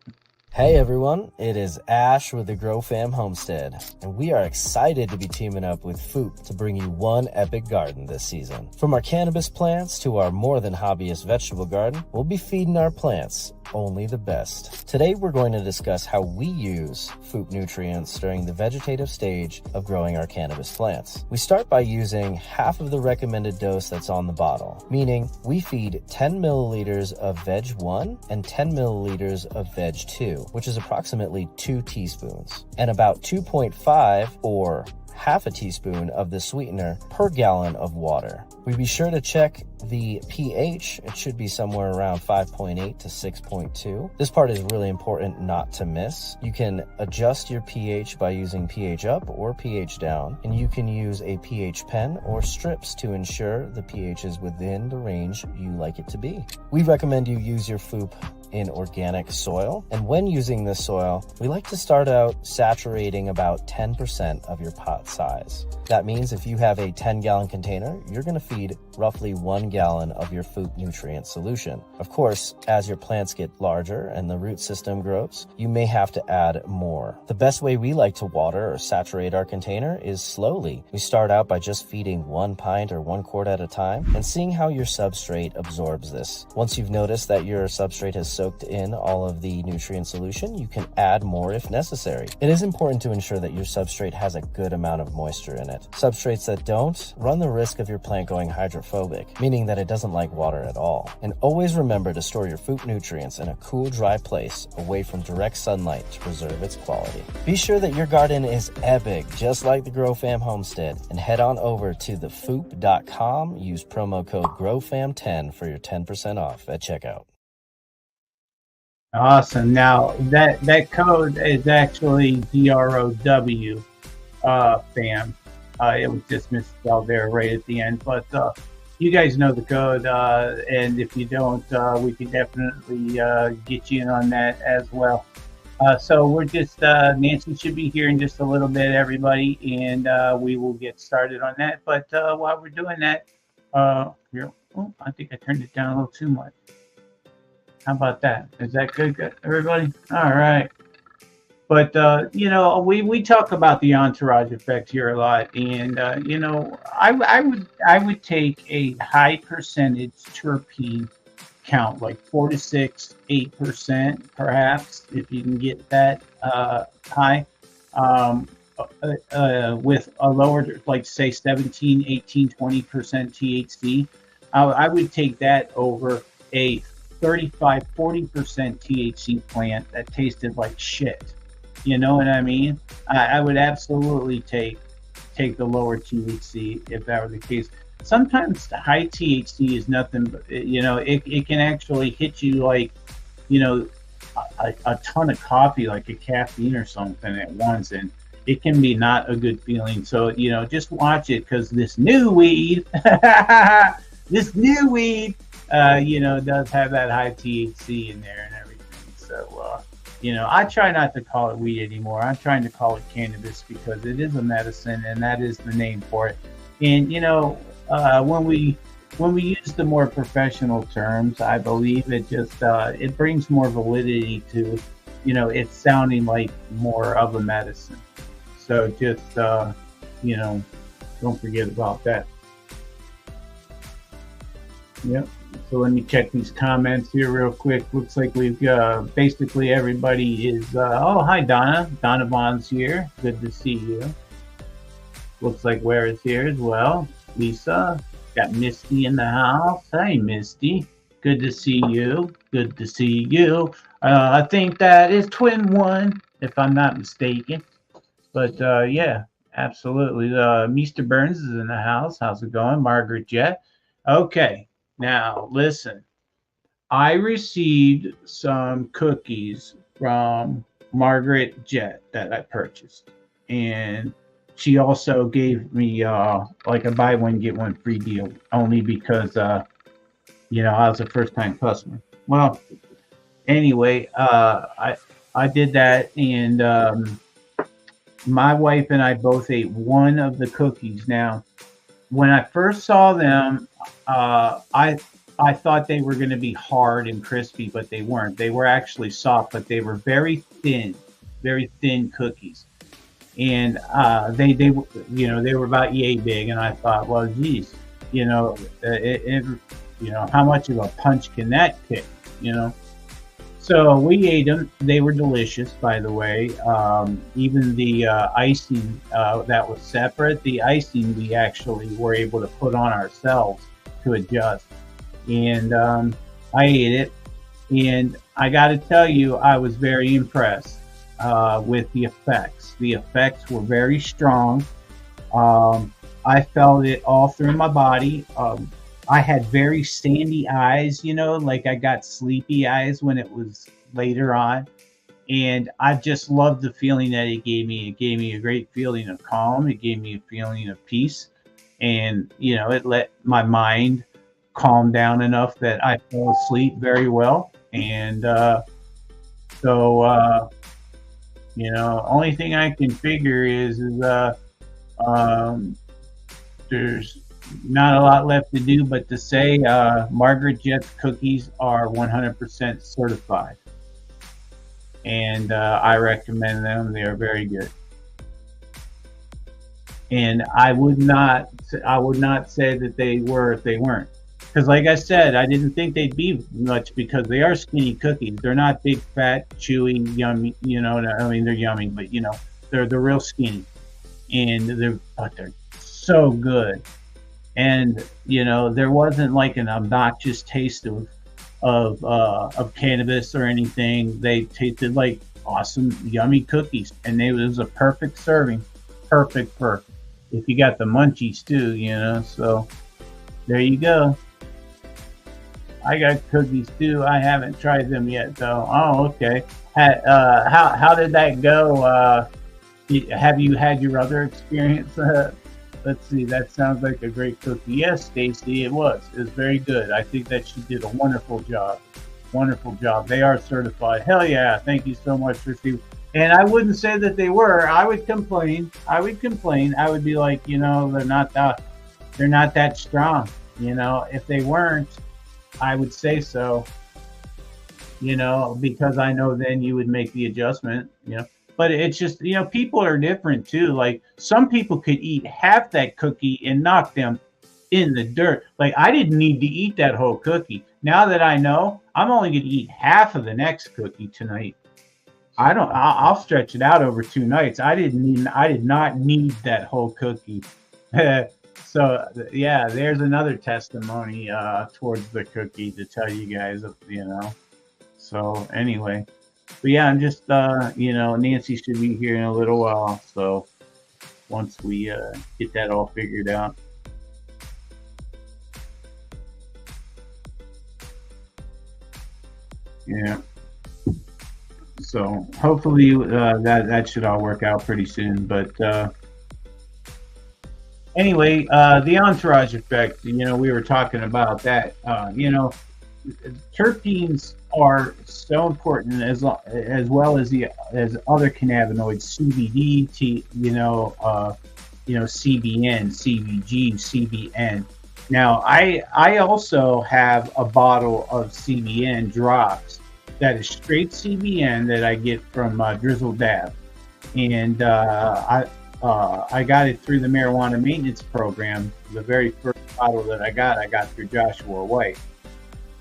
Hey everyone, it is Ash with the Grow Fam Homestead, and we are excited to be teaming up with Foop to bring you one epic garden this season. From our cannabis plants to our more than hobbyist vegetable garden, we'll be feeding our plants only the best. Today we're going to discuss how we use Foop nutrients during the vegetative stage of growing our cannabis plants. We start by using half of the recommended dose that's on the bottle, meaning we feed 10 milliliters of Veg 1 and 10 milliliters of Veg 2. Which is approximately 2 teaspoons, and about 2.5 or half a teaspoon of the sweetener per gallon of water. We be sure to check the pH. It should be somewhere around 5.8 to 6.2. This part is really important not to miss. You can adjust your pH by using pH up or pH down, and you can use a pH pen or strips to ensure the pH is within the range you like it to be. We recommend you use your Foop in organic soil, and when using this soil, we like to start out saturating about 10% of your pot size. That means if you have a 10-gallon container, you're going to feed roughly 1 gallon of your Foop nutrient solution. Of course, as your plants get larger and the root system grows, you may have to add more. The best way we like to water or saturate our container is slowly. We start out by just feeding 1 pint or 1 quart at a time and seeing how your substrate absorbs this. Once you've noticed that your substrate has soaked in all of the nutrient solution, you can add more if necessary. It is important to ensure that your substrate has a good amount of moisture in it. Substrates that don't run the risk of your plant going hydrophobic, meaning that it doesn't like water at all. And always remember to store your Foop nutrients in a cool, dry place away from direct sunlight to preserve its quality. Be sure that your garden is epic, just like the Grow Fam Homestead, and head on over to thefoop.com. Use promo code GROWFAM10 for your 10% off at checkout. Awesome. Now that code is actually DROW fam. It was just misspelled there right at the end, but you guys know the code, and if you don't, we can definitely get you in on that as well. So we're just Nancy should be here in just a little bit, everybody, and we will get started on that. But while we're doing that, here, I think I turned it down a little too much. How about that? Is that good, everybody? All right. But, we talk about the entourage effect here a lot. And, I would take a high percentage terpene count, like 4 to 6, 8%, perhaps, if you can get that high, with a lower, like, say, 17, 18, 20% THC. I would take that over a 35-40% THC plant that tasted like shit. You know what I mean? I would absolutely take the lower THC if that were the case. Sometimes the high THC is nothing but, it can actually hit you like, you know, a ton of coffee, like a caffeine or something at once, and it can be not a good feeling. So, just watch it, because this new weed, this new weed, does have that high THC in there and everything. So, I try not to call it weed anymore. I'm trying to call it cannabis, because it is a medicine, and that is the name for it. And, when we use the more professional terms, I believe it just it brings more validity to, it's sounding like more of a medicine. So just don't forget about that. Yep. So let me check these comments here real quick. Looks like we've basically everybody is. Oh, hi Donna. Donna Vaughn's here. Good to see you. Looks like Ware is here as well. Lisa. Got Misty in the house. Hey, Misty. Good to see you. Good to see you. I think that is Twin One, if I'm not mistaken. But yeah, absolutely. Mr. Burns is in the house. How's it going? Margaret Jet. Okay. Now, listen. I received some cookies from Margaret Jet that I purchased. And she also gave me like a buy one get one free deal, only because I was a first time customer. Well, anyway, I did that, and my wife and I both ate one of the cookies. Now, when I first saw them, I thought they were going to be hard and crispy, but they weren't. They were actually soft, but they were very thin cookies. And they were about yay big, and I thought, well, geez, how much of a punch can that kick, So we ate them. They were delicious, by the way. Even the icing that was separate, the icing we actually were able to put on ourselves to adjust. And I ate it, and I got to tell you, I was very impressed with the effects. The effects were very strong. I felt it all through my body. I had very sandy eyes, like I got sleepy eyes when it was later on. And I just loved the feeling that it gave me. It gave me a great feeling of calm. It gave me a feeling of peace. And, it let my mind calm down enough that I fell asleep very well. And only thing I can figure is there's not a lot left to do but to say Margaret Jet's cookies are 100% certified, and I recommend them. They are very good, and I would not say that they were if they weren't, because like I said, I didn't think they'd be much, because they are skinny cookies. They're not big, fat, chewy, yummy. They're yummy, but they're real skinny, and they're so good. And there wasn't like an obnoxious taste of cannabis or anything. They tasted like awesome, yummy cookies, and it was a perfect serving, perfect for if you got the munchies too. So there you go. I got cookies too. I haven't tried them yet though. Oh, okay. How did that go? Have you had your other experience? Let's see. That sounds like a great cookie. Yes, Stacy, it was. It was very good. I think that she did a wonderful job. Wonderful job. They are certified. Hell yeah. Thank you so much for Steve. And I wouldn't say that they were. I would complain. I would be like, they're not that strong. If they weren't, I would say so. Because I know then you would make the adjustment. But it's just, people are different too. Like some people could eat half that cookie and knock them in the dirt. Like I didn't need to eat that whole cookie. Now that I know, I'm only going to eat half of the next cookie tonight. I'll stretch it out over 2 nights. I did not need that whole cookie. So yeah, there's another testimony towards the cookie to tell you guys, So anyway. But yeah, I'm just, Nancy should be here in a little while. So once we get that all figured out. Yeah. So hopefully that should all work out pretty soon. But anyway, the entourage effect, we were talking about that. Terpenes are so important as well as other cannabinoids, CBD, CBN, CBG, CBN. Now, I also have a bottle of CBN drops that is straight CBN that I get from Drizzle Dab, and I got it through the marijuana maintenance program. The very first bottle that I got through Joshua White,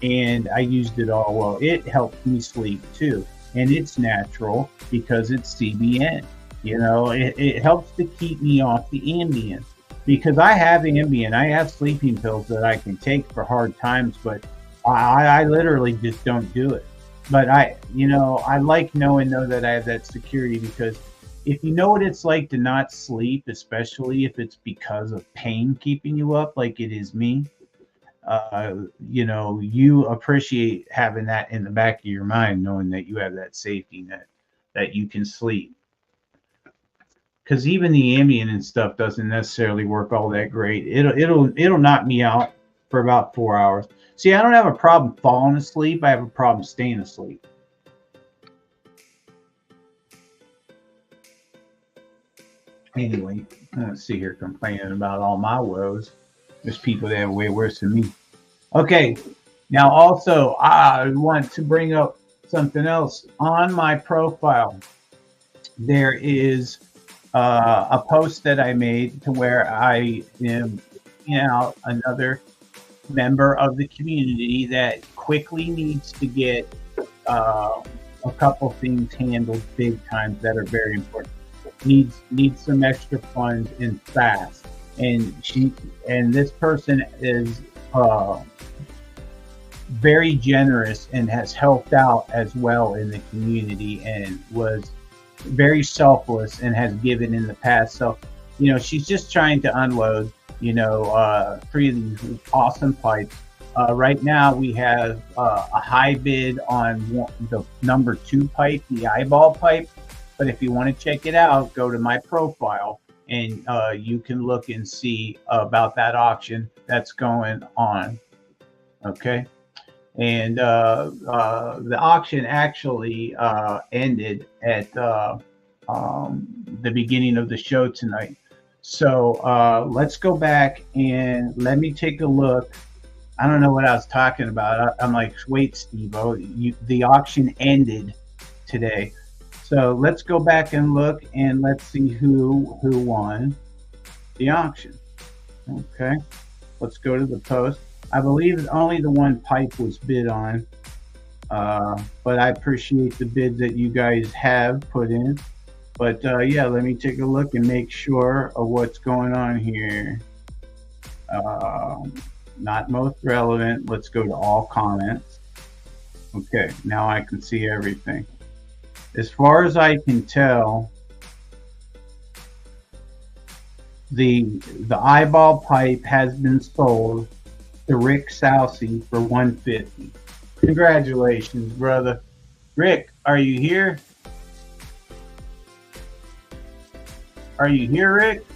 and I used it all. Well, it helped me sleep too, and it's natural because it's CBN. It helps to keep me off the Ambien, because I have Ambien. I have sleeping pills that I can take for hard times, but I literally just don't do it. But I like knowing though that I have that security, because if you know what it's like to not sleep, especially if it's because of pain keeping you up, like it is me, you appreciate having that in the back of your mind, knowing that you have that safety net, that you can sleep. Because even the Ambien and stuff doesn't necessarily work all that great. It'll knock me out for about 4 hours. See, I don't have a problem falling asleep. I have a problem staying asleep. Anyway, I don't sit here complaining about all my woes. There's people that are way worse than me. Okay, now also I want to bring up something else. On my profile, there is a post that I made to where I am another member of the community that quickly needs to get a couple things handled big time that are very important. Needs some extra funds and fast. And this person is very generous and has helped out as well in the community, and was very selfless and has given in the past. So, she's just trying to unload, 3 of these awesome pipes. Right now we have a high bid on the number 2 pipe, the eyeball pipe. But if you want to check it out, go to my profile, and you can look and see about that auction that's going on. Okay. And the auction actually ended at the beginning of the show tonight. So let's go back and let me take a look. I don't know what I was talking about. I'm like, wait, SteveO, the auction ended today. So let's go back and look, and let's see who won the auction. Okay, let's go to the post. I believe only the 1 pipe was bid on, but I appreciate the bid that you guys have put in. But yeah, let me take a look and make sure of what's going on here. Not most relevant. Let's go to all comments. Okay, now I can see everything. As far as I can tell, the eyeball pipe has been sold to Rick Sousey for $150. Congratulations, brother. Rick, are you here? Are you here, Rick?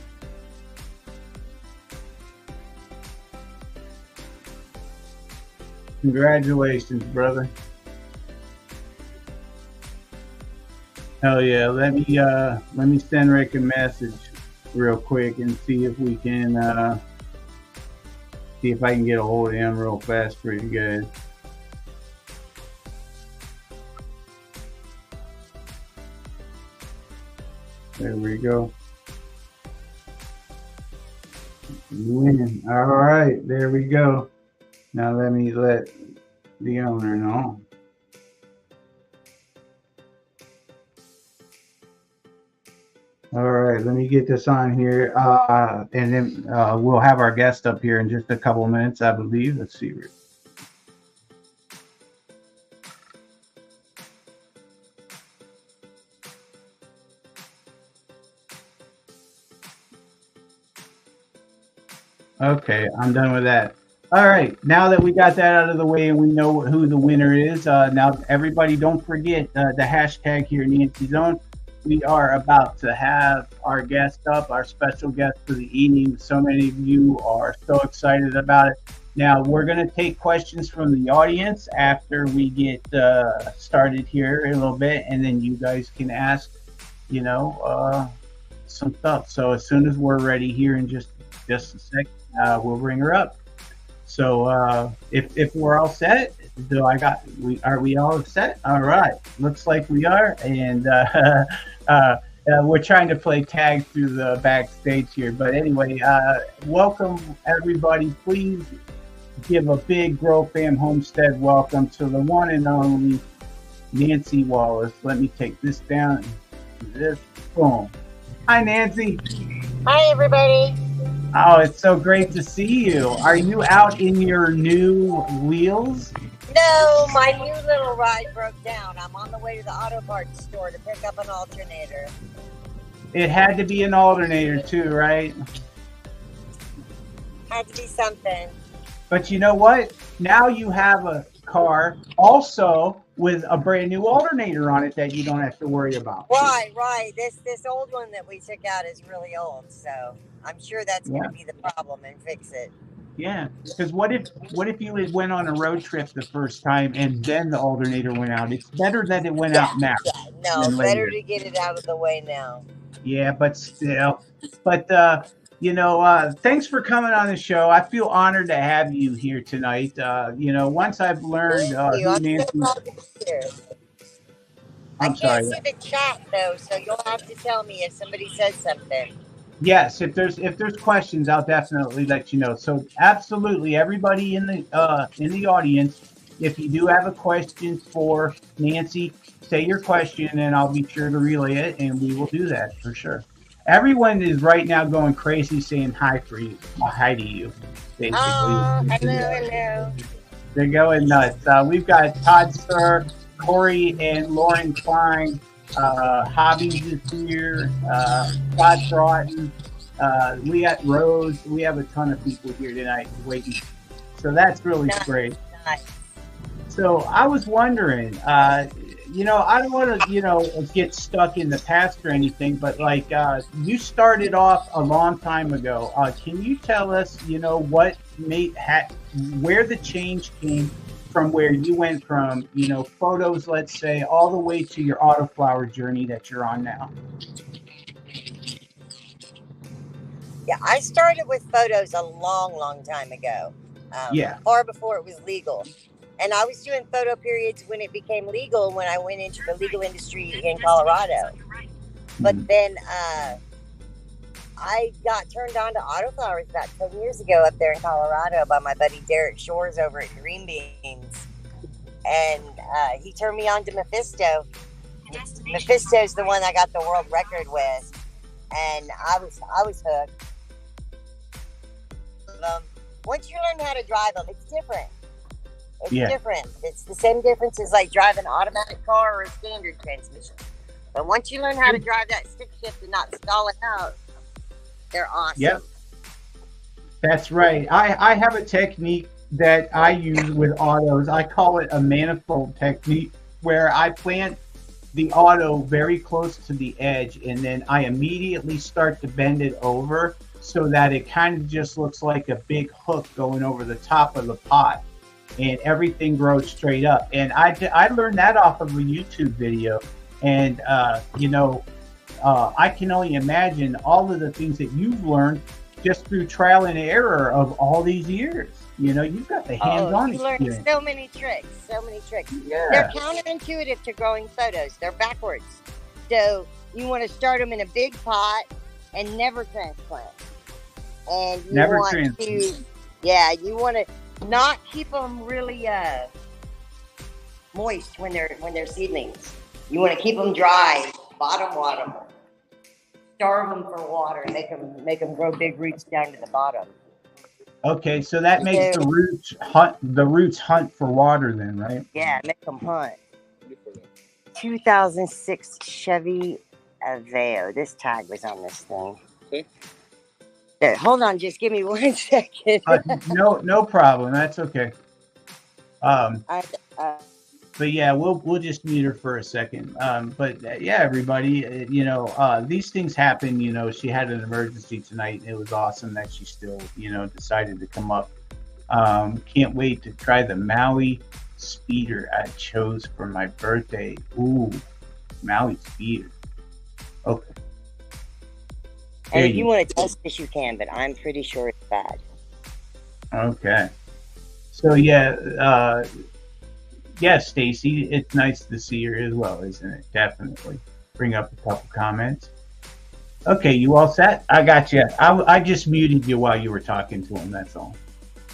Congratulations, brother. Hell yeah, let me send Rick a message real quick and see if we can see if I can get a hold of him real fast for you guys. There we go. Win. All right, there we go. Now let me let the owner know. All right, let me get this on here, and then we'll have our guest up here in just a couple of minutes, I believe. Let's see. Okay, I'm done with that. All right, now that we got that out of the way and we know who the winner is, now everybody don't forget the hashtag here, Nancy Zone. We are about to have our guest up, our special guest for the evening. So many of you are so excited about it. Now, we're going to take questions from the audience after we get started here a little bit, and then you guys can ask, some stuff. So as soon as we're ready here in just a sec, we'll bring her up. So if we're all set, are we all set? All right, looks like we are, and we're trying to play tag through the backstage here. But anyway, welcome everybody. Please give a big Grow Fam Homestead welcome to the one and only Nancy Wallace. Let me take this down. This, boom. Hi, Nancy. Hi, everybody. Oh, it's so great to see you. Are you out in your new wheels? No, my new little ride broke down. I'm on the way to the auto parts store to pick up an alternator. It had to be an alternator too, right? Had to be something. But you know what? Now you have a car also with a brand new alternator on it that you don't have to worry about. Right. This old one that we took out is really old, so I'm sure that's going to be the problem and fix it. Yeah, because what if you went on a road trip the first time and then the alternator went out? It's better that it went out now. Yeah, no, better to get it out of the way now. Yeah, but still. But, thanks for coming on the show. I feel honored to have you here tonight. Once I've learned who Nancy... I can't see the chat, though, so you'll have to tell me if somebody says something. Yes, if there's questions, I'll definitely let you know. So absolutely, everybody in the audience, if you do have a question for Nancy, say your question, and I'll be sure to relay it, and we will do that for sure. Everyone is right now going crazy, saying hi for you, hi to you, basically. Oh, hello. They're going nuts. We've got Todd Sir, Corey, and Lauren Klein. Hobbies is here. Scott Broughton. We got Rose. We have a ton of people here tonight waiting. So that's really great. Nice. So I was wondering, I don't want to, get stuck in the past or anything, but like you started off a long time ago. Can you tell us, what where the change came from, where you went from, photos, let's say, all the way to your AUTOFLOWER journey that you're on now? Yeah, I started with photos a long time ago. Far before it was legal. And I was doing photo periods when it became legal, when I went into the legal industry in Colorado. But then I got turned on to AUTOFLOWERs about 10 years ago up there in Colorado by my buddy Derek Shores over at Green Beans. And he turned me on to Mephisto. Mephisto's the one I got the world record with. And I was hooked. Once you learn how to drive them, it's different. It's different. It's the same difference as like driving an automatic car or a standard transmission. But once you learn how to drive that stick shift and not stall it out, they're awesome. Yep. That's right. I have a technique that I use with autos. I call it a manifold technique, where I plant the auto very close to the edge, and then I immediately start to bend it over so that it kind of just looks like a big hook going over the top of the pot, and everything grows straight up. And I learned that off of a YouTube video, and I can only imagine all of the things that you've learned just through trial and error of all these years. You've got the hands-on experience. You learn so many tricks. Yeah. They're counterintuitive to growing photos. They're backwards. So you want to start them in a big pot and never transplant. And you want to not keep them really moist when they're seedlings. You want to keep them dry, bottom water them, starve them for water, make them grow big roots down to the bottom. Okay, so that makes the roots hunt for water then, right? Yeah, make them hunt. 2006 Chevy Aveo. This tag was on this thing. Okay. There, hold on, just give me 1 second. No problem. That's okay. I, But yeah, we'll just mute her for a second. But yeah, everybody, these things happen. She had an emergency tonight, and it was awesome that she still, decided to come up. Can't wait to try the Maui speeder I chose for my birthday. Ooh, Maui speeder. Okay. and if you want to test this, you can, but I'm pretty sure it's bad. Okay. So yeah, Stacy, it's nice to see her as well, isn't it? Definitely. Bring up a couple comments. Okay, you all set? I got you. I just muted you while you were talking to him. That's all.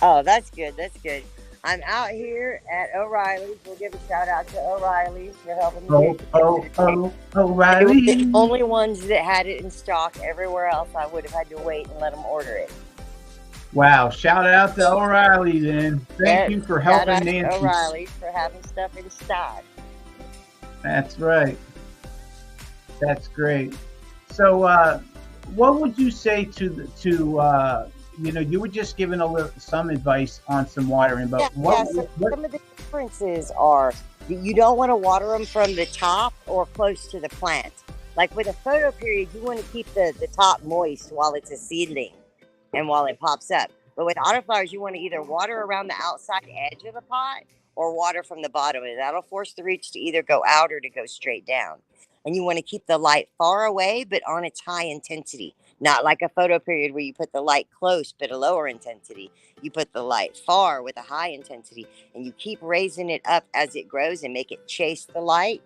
Oh, that's good. That's good. I'm out here at O'Reilly's. We'll give a shout out to O'Reilly's for helping me. O'Reilly. They were the only ones that had it in stock. Everywhere else, I would have had to wait and let them order it. Wow! Shout out to O'Reilly then. Thank you for helping shout out Nancy. to O'Reilly's for having stuff in stock. That's right. That's great. So, what would you say to you were just giving some advice on some watering, but some of the differences are you don't want to water them from the top or close to the plant. Like with a photo period, you want to keep the top moist while it's a seedling and while it pops up. But with autoflowers, you want to either water around the outside edge of the pot or water from the bottom, and that'll force the roots to either go out or to go straight down. And you want to keep the light far away, but on its high intensity. Not like a photo period where you put the light close, but a lower intensity. You put the light far with a high intensity, and you keep raising it up as it grows and make it chase the light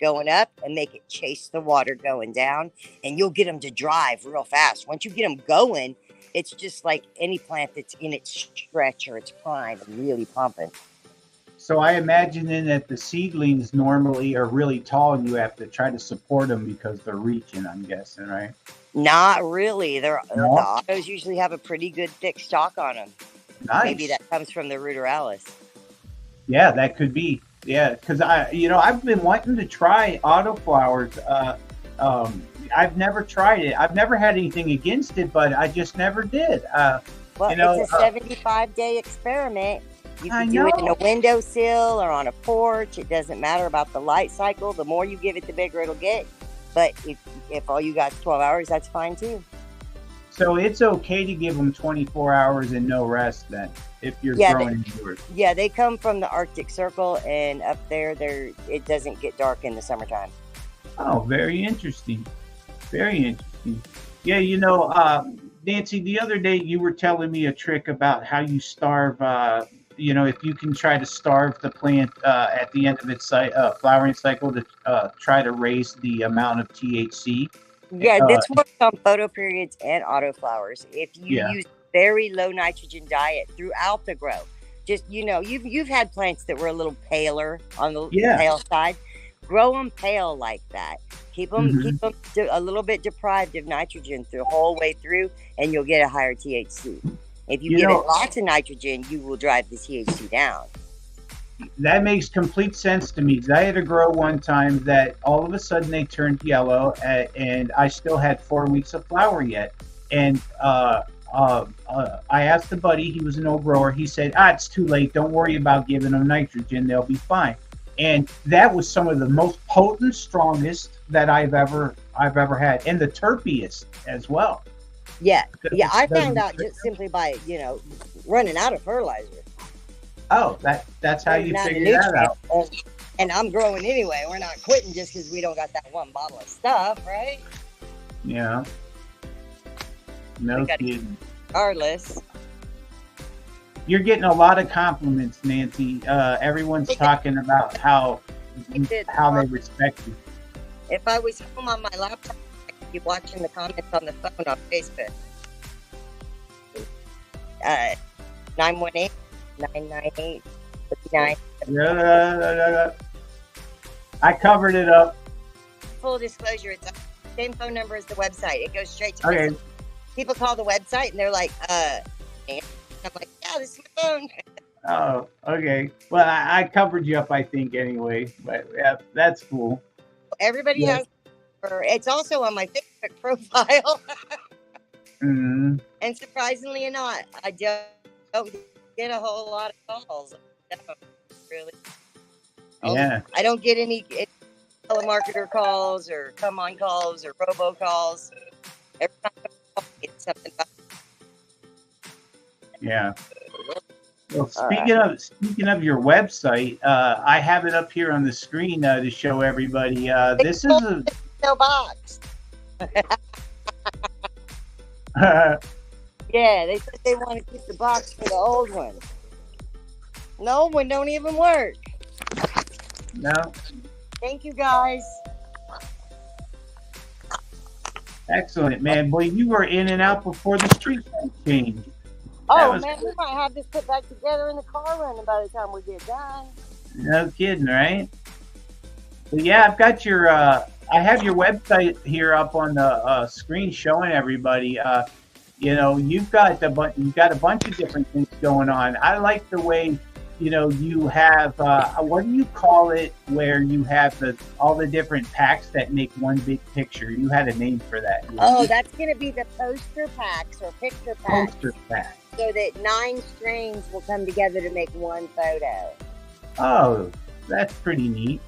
going up and make it chase the water going down. And you'll get them to drive real fast. Once you get them going, it's just like any plant that's in its stretch or its prime and really pumping. So I imagine then that the seedlings normally are really tall and you have to try to support them because they're reaching, I'm guessing, right? Not really. The autos usually have a pretty good thick stalk on them. Nice. Maybe that comes from the ruderalis. Yeah, that could be. Yeah, because I've been wanting to try autoflowers. I've never tried it. I've never had anything against it, but I just never did. It's a 75-day experiment. You can do it in a windowsill or on a porch. It doesn't matter about the light cycle. The more you give it, the bigger it'll get. But if all you got is 12 hours, that's fine too. So it's okay to give them 24 hours and no rest then, if you're growing indoors. Yeah, they come from the Arctic Circle, and up there, it doesn't get dark in the summertime. Oh, very interesting. Very interesting. Yeah, Nancy, the other day you were telling me a trick about how you starve, if you can try to starve the plant at the end of its flowering cycle to try to raise the amount of THC. Yeah, this works on photo periods and autoflowers. If you use very low nitrogen diet throughout the grow, just you've had plants that were a little paler on the pale side. Grow them pale like that. Keep them a little bit deprived of nitrogen the whole way through, and you'll get a higher THC. If you give it lots of nitrogen, you will drive the THC down. That makes complete sense to me. Because I had a grow one time that all of a sudden they turned yellow, and I still had 4 weeks of flower yet. And I asked the buddy, he was an old grower. He said, "It's too late. Don't worry about giving them nitrogen. They'll be fine." And that was some of the most potent, strongest that I've ever had, and the terpiest as well. Yeah. I found out just simply by running out of fertilizer. Oh, that's how you figure that out. And I'm growing anyway. We're not quitting just because we don't got that one bottle of stuff, right? Yeah. No kidding. Regardless. You're getting a lot of compliments, Nancy. Everyone's talking about how they respect you. If I was home on my laptop, I could be watching the comments on the phone on Facebook. 918-998-59. Yeah. I covered it up. Full disclosure, it's the same phone number as the website. It goes straight to me. People call the website and they're like, and I'm like, yeah, this is my phone. Oh, okay. Well, I covered you up, I think, anyway. But yeah, that's cool. Everybody has. It's also on my Facebook profile. Mm-hmm. And surprisingly not, I don't get a whole lot of calls. I don't really. Yeah. I don't get any telemarketer calls or come on calls or robo calls. Every time I call, I get something about. Yeah. Well, speaking of your website, I have it up here on the screen to show everybody. This is a No box. Yeah, they said they want to keep the box for the old one. The old one don't even work. no. Thank you, guys. Excellent, man. Boy, you were in and out before the street light changed. Oh, was man, we might have this put back together in the car running by the time we get done. No kidding, right? But yeah, I've got your. I have your website here up on the screen showing everybody. You know, you've got a bunch of different things going on. I like the way, you know, you have what do you call it, where you have all the different packs that make one big picture. You had a name for that. Oh, that's going to be the poster packs or picture packs. Poster pack. So that 9 strains will come together to make one photo. Oh, that's pretty neat.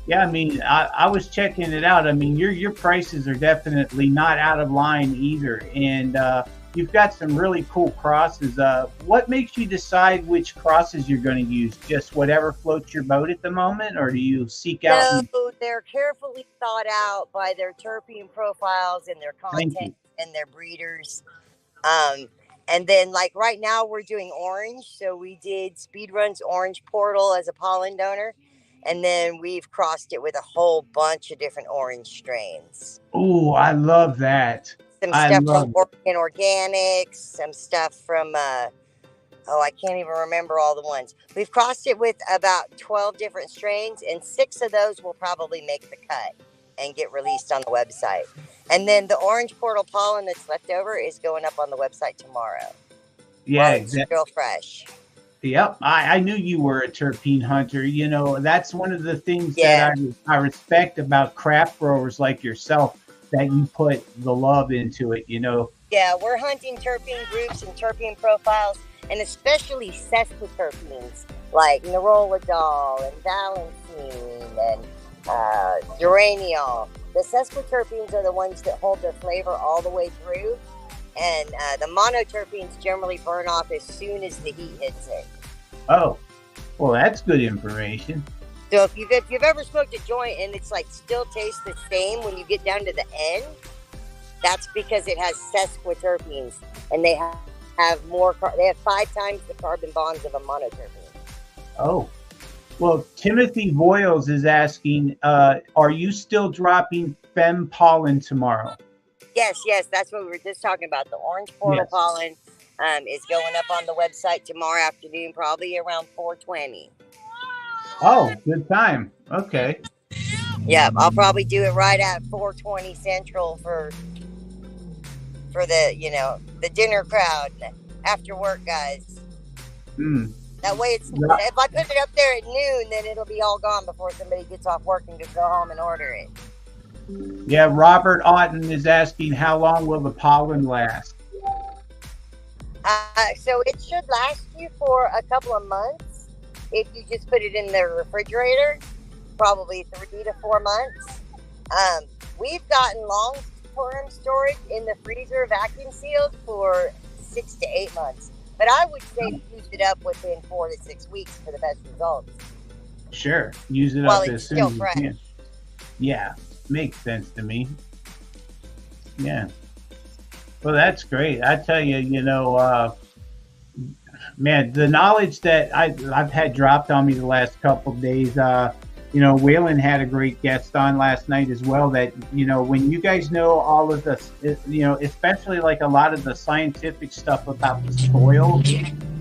Yeah, I mean, I was checking it out. I mean, your prices are definitely not out of line either, and you've got some really cool crosses. What makes you decide which crosses you're going to use? Just whatever floats your boat at the moment, or do you seek out? No, they're carefully thought out by their terpene profiles and their content and their breeders. And then, like right now, we're doing orange. So we did Speedrun's Orange Portal as a pollen donor. And then we've crossed it with a whole bunch of different orange strains. Oh, I love that. Some stuff from Oregon Organics, some stuff from, I can't even remember all the ones. We've crossed it with about 12 different strains, and 6 of those will probably make the cut and get released on the website. And then the Orange Portal pollen that's left over is going up on the website tomorrow. Yeah, exactly. It's real fresh. Yep, I knew you were a terpene hunter. You know, that's one of the things that I respect about craft growers like yourself, that you put the love into it, you know. Yeah, we're hunting terpene groups and terpene profiles, and especially sesquiterpenes like nerolidol and valentine and geraniol. The sesquiterpenes are the ones that hold their flavor all the way through. And the monoterpenes generally burn off as soon as the heat hits it. Oh, well, that's good information. So if you've ever smoked a joint and it's like still tastes the same when you get down to the end, that's because it has sesquiterpenes, and they have more. They have 5 times the carbon bonds of a monoterpene. Oh, well, Timothy Voiles is asking, are you still dropping fem pollen tomorrow? Yes, that's what we were just talking about. The Orange Portal pollen is going up on the website tomorrow afternoon, probably around 4:20. Oh, good time. Okay. Yeah, I'll probably do it right at 4:20 Central for the the dinner crowd, after work guys. That way, if I put it up there at noon, then it'll be all gone before somebody gets off work and can go home and order it. Yeah, Robert Otten is asking, how long will the pollen last? So it should last you for a couple of months if you just put it in the refrigerator, probably 3 to 4 months. We've gotten long-term storage in the freezer, vacuum sealed, for 6 to 8 months. But I would say to use it up within 4 to 6 weeks for the best results. Sure, use it While up it's as soon still as you fresh. can. Yeah, makes sense to me. Yeah. Well, that's great. I tell you, man, the knowledge that I've had dropped on me the last couple of days, Waylon had a great guest on last night as well, that, when you guys know all of this, especially like a lot of the scientific stuff about the soil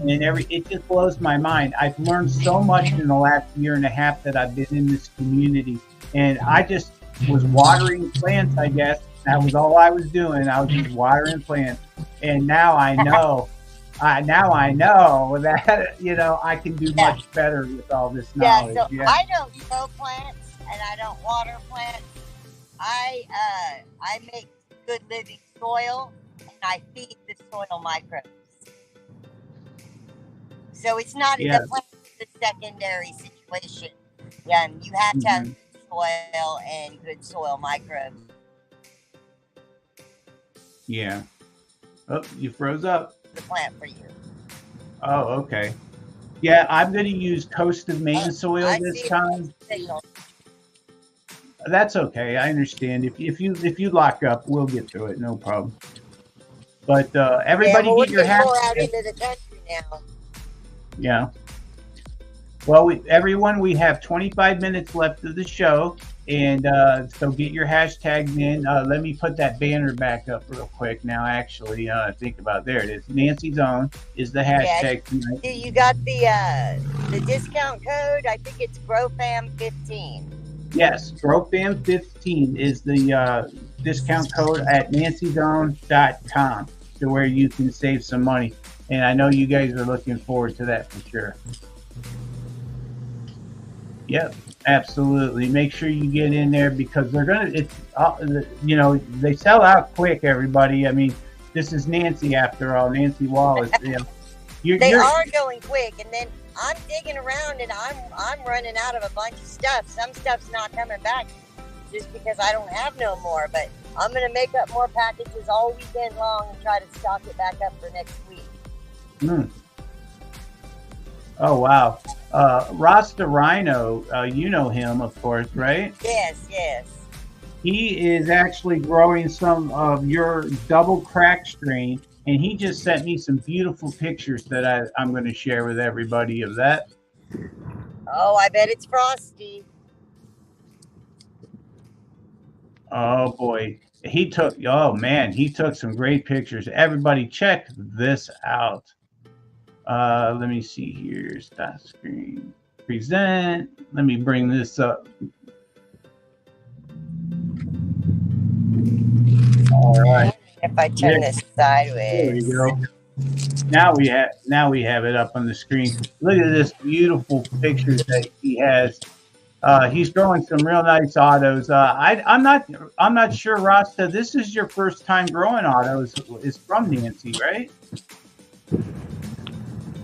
and it just blows my mind. I've learned so much in the last year and a half that I've been in this community, and I just was watering plants, I guess. That was all I was doing. I was just watering plants. And now I know, that, I can do much better with all this knowledge. So I don't sow plants and I don't water plants. I make good living soil, I feed the soil microbes. So it's not Yeah. the secondary situation. You have to have soil and good soil microbes. Yeah. Oh, you froze up. The plant for you. Oh, okay. Yeah, I'm going to use Coast of Maine soil I this see time. Signal. That's okay. I understand. If you lock up, we'll get through it. No problem. But everybody we're get your getting more out hashtags. into the country now. Yeah. Well, everyone, we have 25 minutes left of the show, and so get your hashtags in. Let me put that banner back up real quick. Now, actually, think about there it is. Nancy's Own is the hashtag tonight. You got the discount code. I think it's GrowFam15. Yes, GrowFam15 is the discount code at nancysown.com, to where you can save some money. And I know you guys are looking forward to that for sure. Yep, absolutely. Make sure you get in there, because they're gonna. They sell out quick. Everybody. I mean, this is Nancy after all. Nancy Wallace. They are going quick, and then I'm digging around, and I'm running out of a bunch of stuff. Some stuff's not coming back just because I don't have no more. But I'm gonna make up more packages all weekend long and try to stock it back up for next week. Oh wow. Rasta Rhino, you know him, of course, right? Yes. He is actually growing some of your double crack strain, and he just sent me some beautiful pictures that I'm going to share with everybody of that. Oh, I bet it's Frosty. Oh boy, he took some great pictures. Everybody check this out. Let me see here. Stop screen. Present. Let me bring this up. All right. If I turn this sideways. There you go. Now we have it up on the screen. Look at this beautiful pictures that he has. He's growing some real nice autos. I'm not sure, Rasta. This is your first time growing autos. Is from Nancy, right?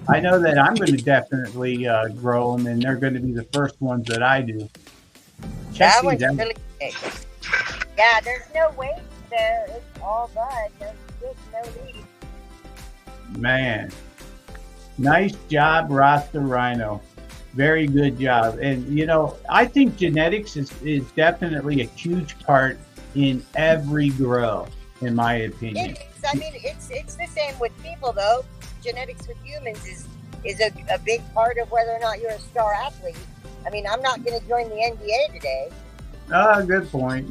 I know that I'm going to definitely grow them, and they're going to be the first ones that I do. That one's really big. Yeah, there's no weight there. It's all bud. No stick, no leaf. Man, nice job, Rasta Rhino. Very good job. And, I think genetics is definitely a huge part in every grow, in my opinion. It's the same with people, though. Genetics with humans is a big part of whether or not you're a star athlete. I mean, I'm not going to join the NBA today. Good point.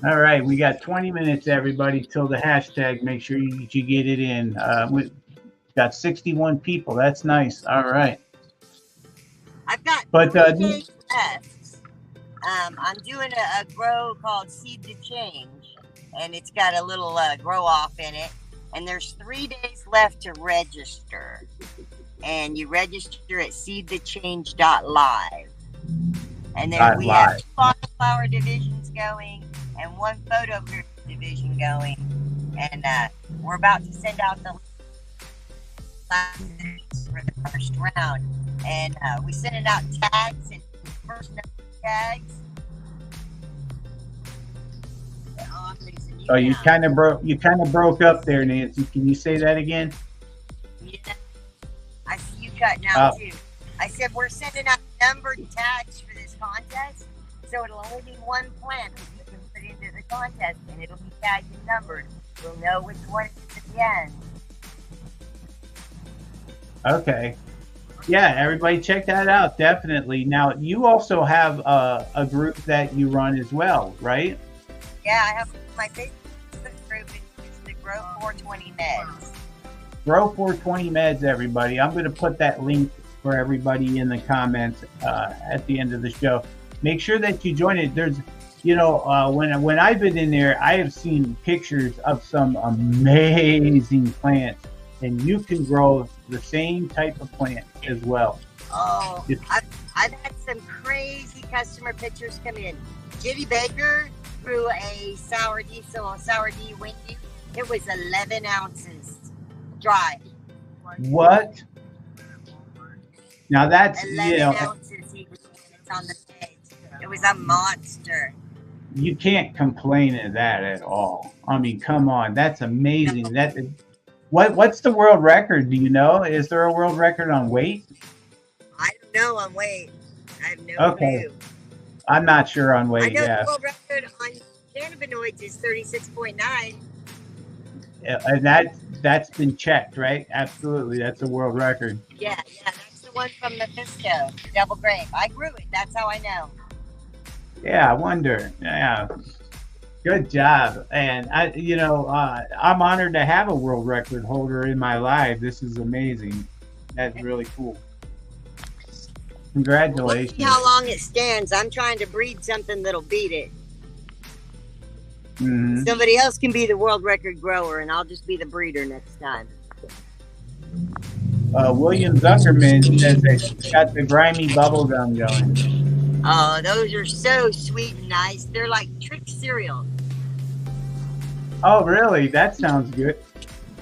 All right, we got 20 minutes, everybody, till the hashtag. Make sure you get it in. We got 61 people. That's nice. All right. I've got but 3 days left. I'm doing a grow called Seed to Change, and it's got a little grow off in it. And there's 3 days left to register. And you register at seedthechange.live. And then we have 2 AUTOFLOWER divisions going and 1 photo group division going. And we're about to send out the classes for the first round. And we sending out tags and first number tags. Oh, you kind of broke up there, Nancy. Can you say that again? Yeah. I see you cutting out too. I said we're sending out numbered tags for this contest, so it'll only be 1 plant that you can put into the contest, and it'll be tagged and numbered. We'll know which one it is at the end. Okay. Yeah, everybody check that out, definitely. Now, you also have a group that you run as well, right? Yeah, I have my Facebook group. It's the Grow 420 Meds. Grow 420 Meds, everybody. I'm going to put that link for everybody in the comments at the end of the show. Make sure that you join it. There's, when I've been in there, I have seen pictures of some amazing plants, and you can grow the same type of plant as well. Oh, I've had some crazy customer pictures come in. Jitty Baker, grew a sour diesel, sour D windy. It was 11 ounces dry. What? Now that's 11 ounces he grew on the page. It was a monster. You can't complain of that at all. I mean, come on, that's amazing. That what's the world record? Do you know? Is there a world record on weight? I don't know on weight. I have no Okay. clue. I'm not sure on I weight. know Yeah, the world record on cannabinoids is 36.9. and that's been checked, right? Absolutely, that's a world record. Yeah, that's the one from Mephisto, double grape. I grew it. That's how I know. Yeah, I wonder. Yeah, good job. And I'm honored to have a world record holder in my life. This is amazing. That's really cool. We'll Congratulations. see how long it stands. I'm trying to breed something that'll beat it. Mhm. Somebody else can be the world record grower, and I'll just be the breeder next time. William Zuckerman says that got the grimy bubble gum going. Oh, those are so sweet and nice. They're like trick cereal. Oh, really? That sounds good.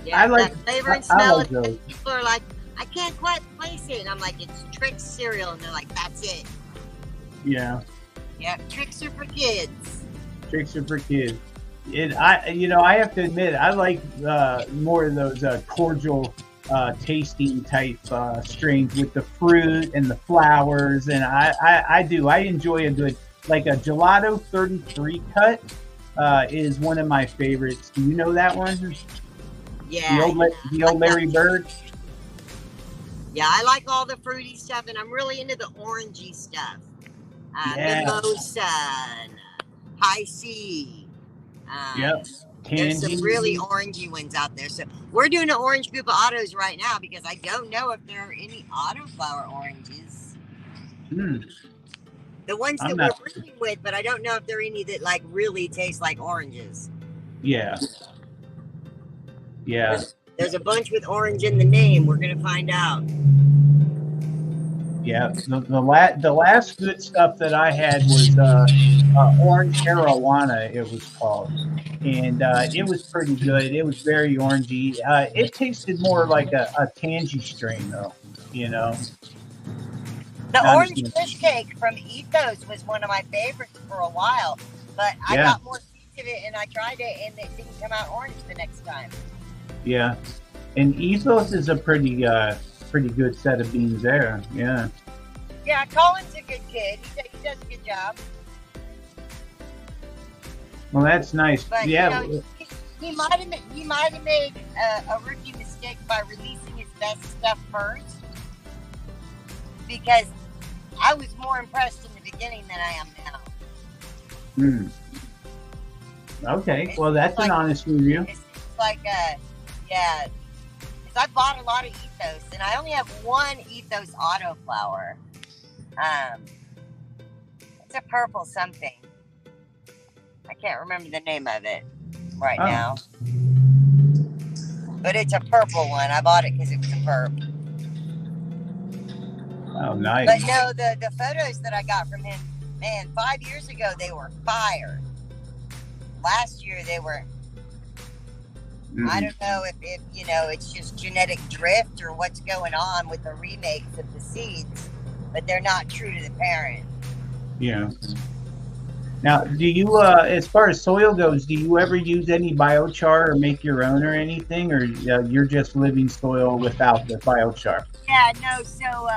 Yeah, I like- that flavor and I smell. like those. People are like, I can't quite place it. And I'm like, it's trick cereal. And they're like, that's it. Yeah, Yeah, tricks are for kids. tricks are for kids. I have to admit, I like more of those cordial tasting type strains with the fruit and the flowers, and I enjoy a good, like a gelato 33 cut is one of my favorites. Do you know that one? Yeah. The old Larry Bird. Yeah, I like all the fruity stuff, and I'm really into the orangey stuff. Yeah. Mimosa, and High C. Yep. There's some Tangy. really orangey ones out there. So we're doing an orange group of autos right now because I don't know if there are any autoflower oranges. Hmm. The ones I'm that not- we're breeding with, but I don't know if there are any that like really taste like oranges. Yeah. Yeah. There's a bunch with orange in the name. We're gonna find out. Yeah. The last good stuff that I had was orange arowana, it was called, and it was pretty good. It was very orangey. It tasted more like a tangy strain, though. You know. The I orange understand. fish cake from Ethos was one of my favorites for a while, but I Yeah. got more seeds of it and I tried it and it didn't come out orange the next time. Yeah. And Ethos is a pretty good set of beans there. Yeah. Yeah, Colin's a good kid. He does a good job. Well, that's nice. But Yeah. he might have made a rookie mistake by releasing his best stuff first, because I was more impressed in the beginning than I am now. Hmm. Okay. Well, that's an honest review. It's like yeah. Because I bought a lot of Ethos, and I only have one Ethos autoflower. It's a purple something. I can't remember the name of it right Oh. now. But it's a purple one. I bought it because it was a perp. Oh, nice. But no, the photos that I got from him, man, 5 years ago, they were fire. Last year, they were, I don't know if it's just genetic drift or what's going on with the remakes of the seeds, but they're not true to the parent. Yeah. Now, do you, as far as soil goes, do you ever use any biochar or make your own or anything, or you're just living soil without the biochar? Yeah, no, so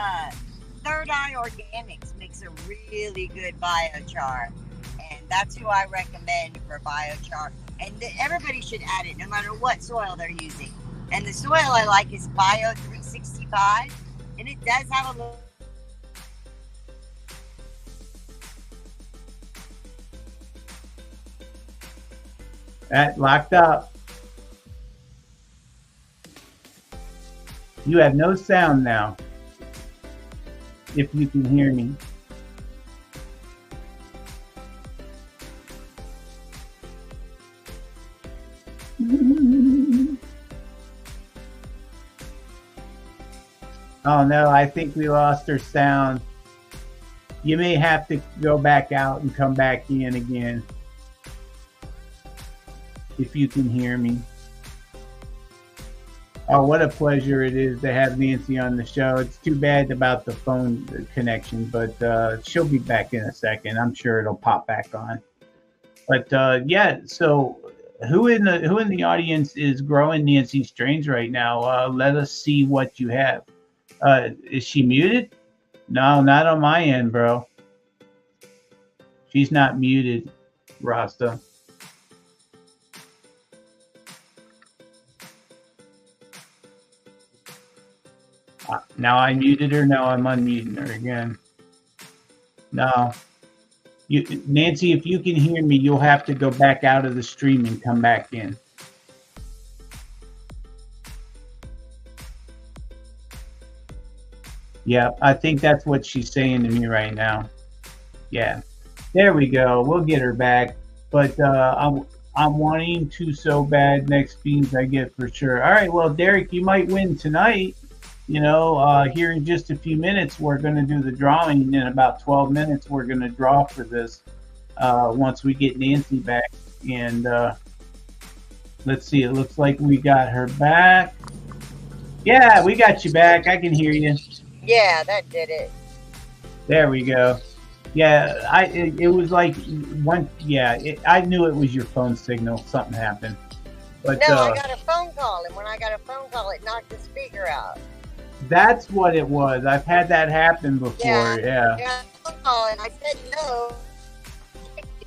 Third Eye Organics makes a really good biochar, and that's who I recommend for biochar. And everybody should add it no matter what soil they're using. And the soil I like is Bio 365, and it does have a little. That locked up. You have no sound now. If you can hear me. Oh no, I think we lost our sound. You may have to go back out and come back in again. if you can hear me. Oh, what a pleasure it is to have Nancy on the show. It's too bad about the phone connection, but she'll be back in a second. I'm sure it'll pop back on. But yeah, so who in the audience is growing Nancy strains right now? Let us see what you have. Is she muted? No, not on my end, bro. She's not muted, Rasta. Now I muted her. Now I'm unmuting her again. No. Nancy, if you can hear me, you'll have to go back out of the stream and come back in. Yeah, I think that's what she's saying to me right now. Yeah, there we go. We'll get her back. But I'm wanting to so bad. Next beans I get for sure. All right, well, Derek, you might win tonight. You know, here in just a few minutes, we're going to do the drawing. In about 12 minutes, we're going to draw for this once we get Nancy back. And let's see, it looks like we got her back. Yeah, we got you back. I can hear you. Yeah, that did it. There we go. Yeah, it was like one. Yeah, I knew it was your phone signal. Something happened. But no, I got a phone call, and when I got a phone call, it knocked the speaker out. That's what it was. I've had that happen before. Yeah. I got a phone call, and I said no.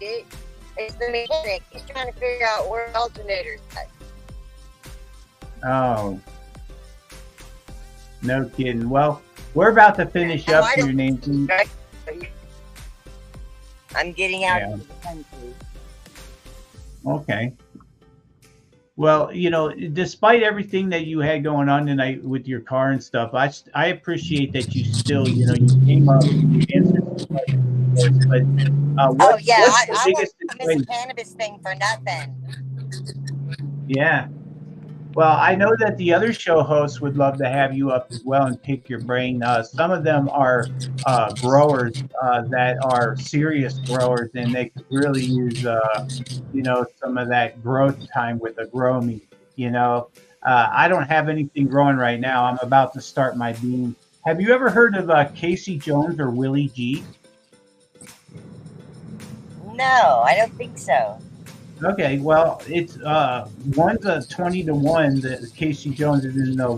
It's the mechanic. He's trying to figure out where the alternator's at. Oh. No kidding. Well, we're about to finish up here, Nancy. I'm getting out of the country. Okay. Well, you know, despite everything that you had going on tonight with your car and stuff, I appreciate that you still, you know, you came up and you answered the questions. But I biggest miss the cannabis thing for nothing. Yeah. Well, I know that the other show hosts would love to have you up as well and pick your brain. Some of them are growers that are serious growers, and they could really use, you know, some of that growth time with a grow me. You know, I don't have anything growing right now. I'm about to start my bean. Have you ever heard of Casey Jones or Willie G? No, I don't think so. Okay, well, it's one's a 20-1. The Casey Jones is in the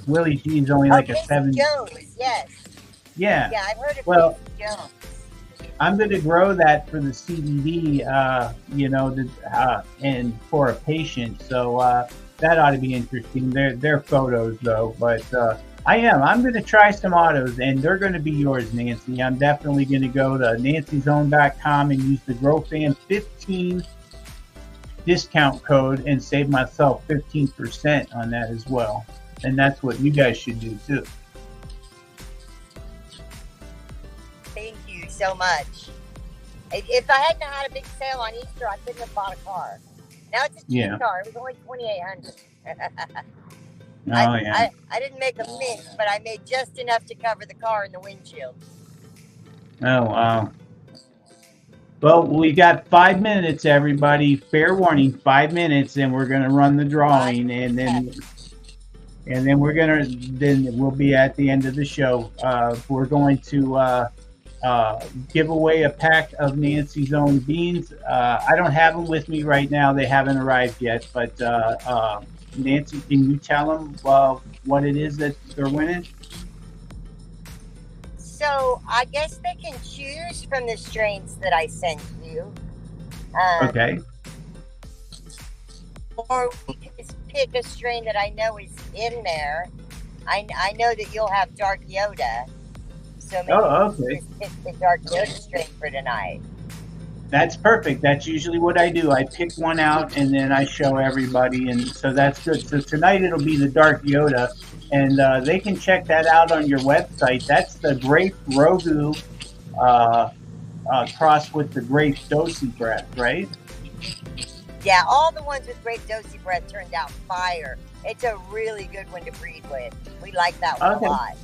Willie G is only like a Casey 7. Jones, yes. Yeah. Yeah, I've heard of Casey Jones. I'm going to grow that for the CBD, you know, and for a patient. So that ought to be interesting. They're photos though, but I'm going to try some autos, and they're going to be yours, Nancy. I'm definitely going to go to nancyzone.com and use the GrowFam15 discount code and save myself 15% on that as well. And that's what you guys should do too. Thank you so much. If I hadn't had a big sale on Easter, I couldn't have bought a car. Now it's a cheap car. It was only $2,800. I didn't make a mint, but I made just enough to cover the car and the windshield. Oh, wow. Well, we got 5 minutes, everybody. Fair warning, 5 minutes, and we're going to run the drawing, and then we'll be at the end of the show. We're going to give away a pack of Nancy's Own beans. I don't have them with me right now. They haven't arrived yet, but Nancy, can you tell them what it is that they're winning? So I guess they can choose from the strains that I sent you. Okay. Or we can just pick a strain that I know is in there. I know that you'll have Dark Yoda. So maybe just pick the Dark Yoda strain for tonight. That's perfect. That's usually what I do. I pick one out and then I show everybody, and so that's good. So tonight it'll be the Dark Yoda, and they can check that out on your website. That's the Grape Rogu crossed with the Grape Dosi Breath, right? Yeah, all the ones with Grape Dosi Breath turned out fire. It's a really good one to breed with. We like that one a lot.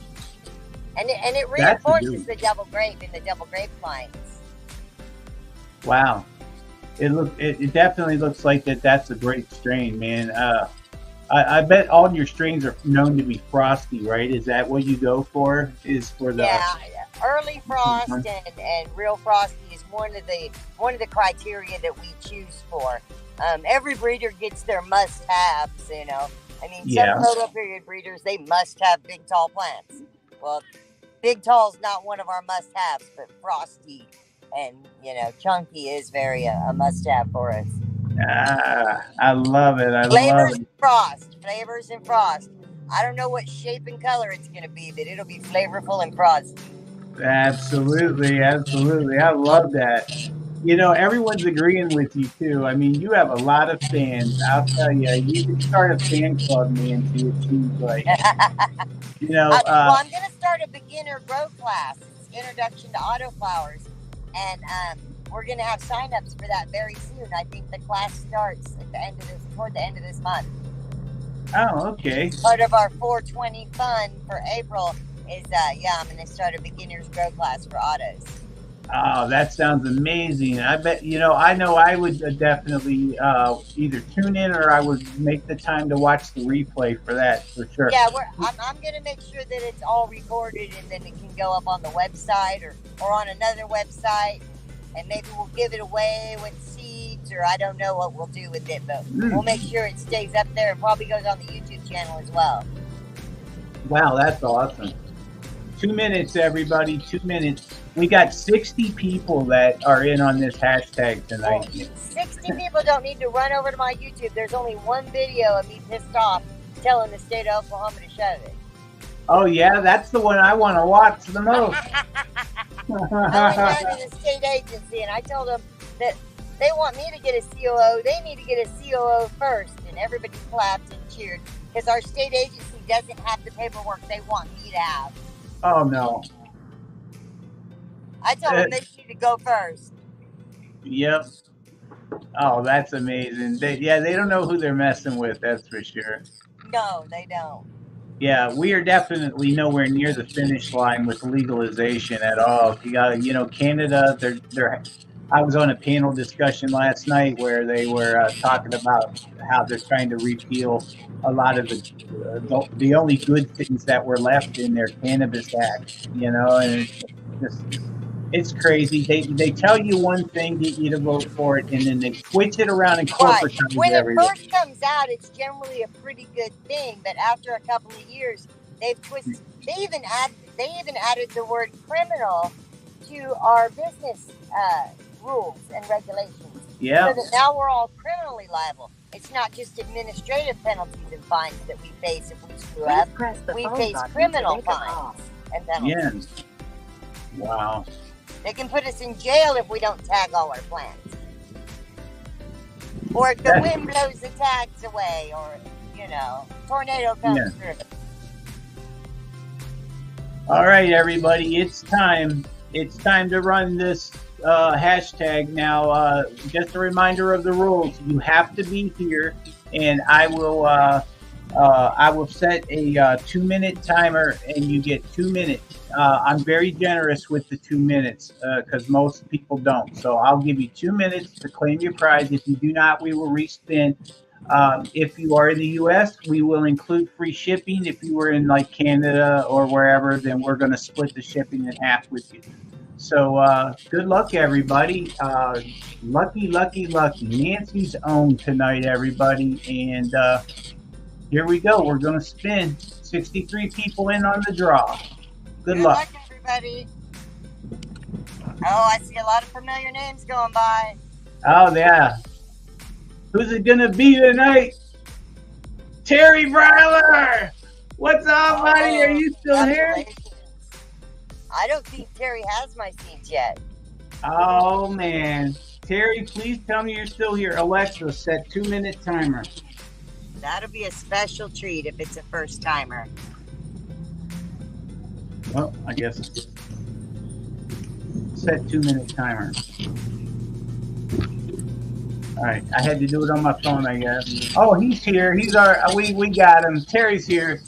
And it reinforces the double grape in the double grape lines. Wow. It definitely looks like that's a great strain, man. I bet all your strains are known to be frosty, right? Is that what you go for? Is for the early frost and real frosty is one of the criteria that we choose for. Every breeder gets their must-haves, you know. I mean, some photo period breeders, they must have big tall plants. Well, big tall's not one of our must-haves, but frosty and, you know, chunky is very a must-have for us. I love it. Flavors and frost. I don't know what shape and color it's going to be, but it'll be flavorful and frosty. Absolutely. I love that. You know, everyone's agreeing with you too. I mean, you have a lot of fans. I'll tell you, you can start a fan club, Nancy. It seems like. You know, well, I'm going to start a beginner grow class. It's Introduction to Autoflowers, and we're going to have signups for that very soon. I think the class starts at toward the end of this month. Oh, okay. Part of our 420 fun for April is, I'm going to start a beginner's grow class for autos. Oh, that sounds amazing. I bet, you know I would definitely either tune in or I would make the time to watch the replay for that, for sure. Yeah, I'm going to make sure that it's all recorded and then it can go up on the website or on another website, and maybe we'll give it away with seeds, or I don't know what we'll do with it, but we'll make sure it stays up there. It probably goes on the YouTube channel as well. Wow, that's awesome. 2 minutes, everybody, 2 minutes. We got 60 people that are in on this hashtag tonight. 60 people don't need to run over to my YouTube. There's only one video of me pissed off telling the state of Oklahoma to shut it. Oh, yeah? That's the one I want to watch the most. I went down to the state agency and I told them that they want me to get a COO. They need to get a COO first. And everybody clapped and cheered because our state agency doesn't have the paperwork they want me to have. Oh, no. I told them they need to go first. Yep. Oh, that's amazing. They don't know who they're messing with, that's for sure. No, they don't. Yeah, we are definitely nowhere near the finish line with legalization at all. You got, you know, Canada, they're I was on a panel discussion last night where they were talking about how they're trying to repeal a lot of the only good things that were left in their Cannabis Act, you know, and it's crazy. They tell you one thing, get you to vote for it, and then they switch it around and corporate. Right. When it first comes out, it's generally a pretty good thing, but after a couple of years, they've twisted. They even added the word criminal to our business rules and regulations. Yeah. So that now we're all criminally liable. It's not just administrative penalties and fines that we face if we screw up. We face criminal fines and penalties. Yes. Wow. They can put us in jail if we don't tag all our plants. Or if the wind blows the tags away, or, you know, tornado comes through. All right, everybody, it's time. It's time to run this hashtag now. Just a reminder of the rules. You have to be here, and I will set a 2-minute timer, and you get 2 minutes. I'm very generous with the 2 minutes because most people don't. So I'll give you 2 minutes to claim your prize. If you do not, we will respin. If you are in the U.S., we will include free shipping. If you were in like Canada or wherever, then we're going to split the shipping in half with you. So good luck, everybody. Lucky. Nancy's own tonight, everybody. And here we go. We're going to spin. 63 people in on the draw. Good luck, everybody. Oh, I see a lot of familiar names going by. Oh, yeah. Who's it going to be tonight? Terry Bryler! What's up, buddy? Are you still here? I don't think Terry has my seeds yet. Oh, man. Terry, please tell me you're still here. Alexa, set 2-minute timer. That'll be a special treat if it's a first timer. Well, I guess set 2-minute timer. All right, I had to do it on my phone, I guess. Oh, he's here. He's we got him. Terry's here.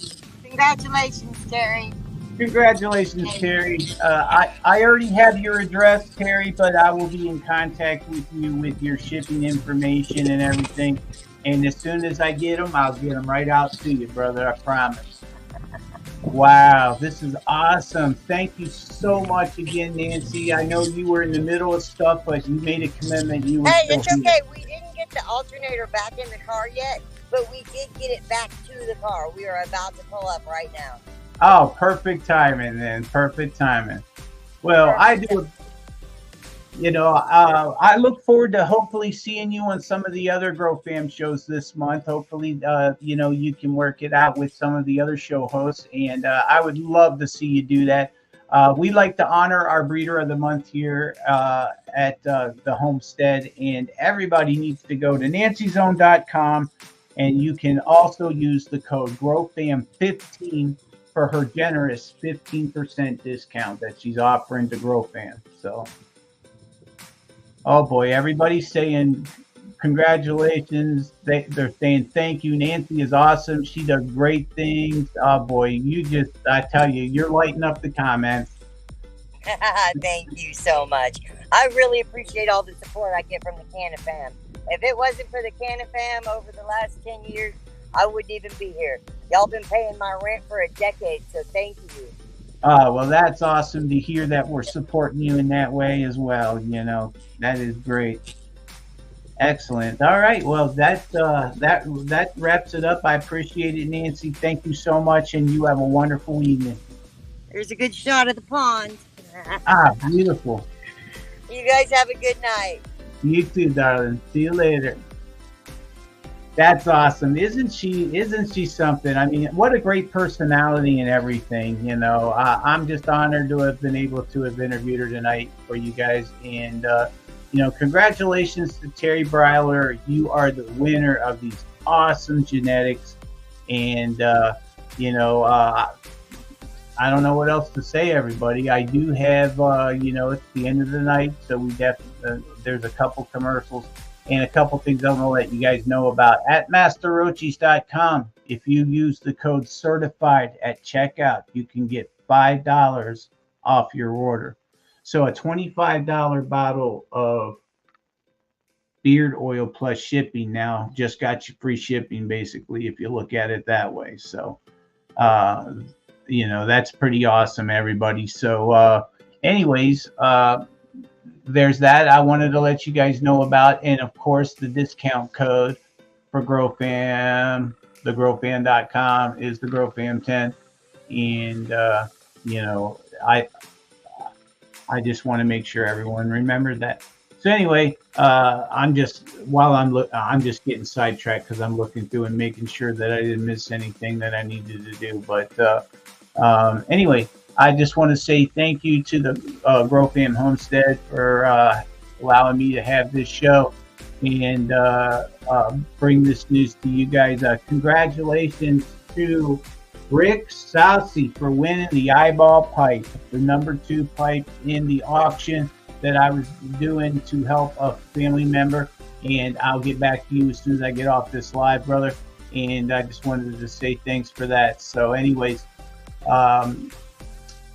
Congratulations, Terry. Congratulations, Terry. I already have your address, Terry, but I will be in contact with you with your shipping information and everything. And as soon as I get them, I'll get them right out to you, brother. I promise. Wow, this is awesome. Thank you so much again, Nancy. I know you were in the middle of stuff, but you made a commitment. You were Hey, still it's okay. here. We didn't get the alternator back in the car yet, but we did get it back to the car. We are about to pull up right now. Oh, perfect timing then. Perfect timing. Well, I do. I look forward to hopefully seeing you on some of the other Grow Fam shows this month. Hopefully, you can work it out with some of the other show hosts, and I would love to see you do that. We like to honor our Breeder of the Month here at the Homestead, and everybody needs to go to nancyzone.com, and you can also use the code GrowFam15 for her generous 15% discount that she's offering to GrowFam. So, oh boy, everybody's saying congratulations. They're saying thank you. Nancy is awesome. She does great things. Oh boy, I tell you, you're lighting up the comments. Thank you so much. I really appreciate all the support I get from the Canna Fam. If it wasn't for the Canna Fam over the last 10 years, I wouldn't even be here. Y'all been paying my rent for a decade, so thank you. Well, that's awesome to hear that we're supporting you in that way as well. That is great. Excellent. All right. Well, that wraps it up. I appreciate it, Nancy. Thank you so much, and you have a wonderful evening. There's a good shot of the pond. Beautiful. You guys have a good night. You too, darling. See you later. That's awesome. Isn't she something? I mean, what a great personality and everything. I'm just honored to have been able to have interviewed her tonight for you guys. And, congratulations to Terry Breiler. You are the winner of these awesome genetics. And, I don't know what else to say, everybody. I do have, it's the end of the night, so there's a couple commercials and a couple things I'm going to let you guys know about. At MasterRoaches.com, if you use the code CERTIFIED at checkout, you can get $5 off your order. So a $25 bottle of beard oil plus shipping now just got you free shipping, basically, if you look at it that way. So, that's pretty awesome, everybody. So, there's that I wanted to let you guys know about. And of course, the discount code for GrowFam, thegrowfam.com is the GrowFam10. And, I just want to make sure everyone remembers that. So anyway, I'm just getting sidetracked because I'm looking through and making sure that I didn't miss anything that I needed to do. But anyway, I just want to say thank you to the Grow Fam Homestead for allowing me to have this show and bring this news to you guys. Congratulations to Rick Saucy for winning the eyeball pipe, the number 2 pipe in the auction that I was doing to help a family member. And I'll get back to you as soon as I get off this live, brother. And I just wanted to say thanks for that. So anyways,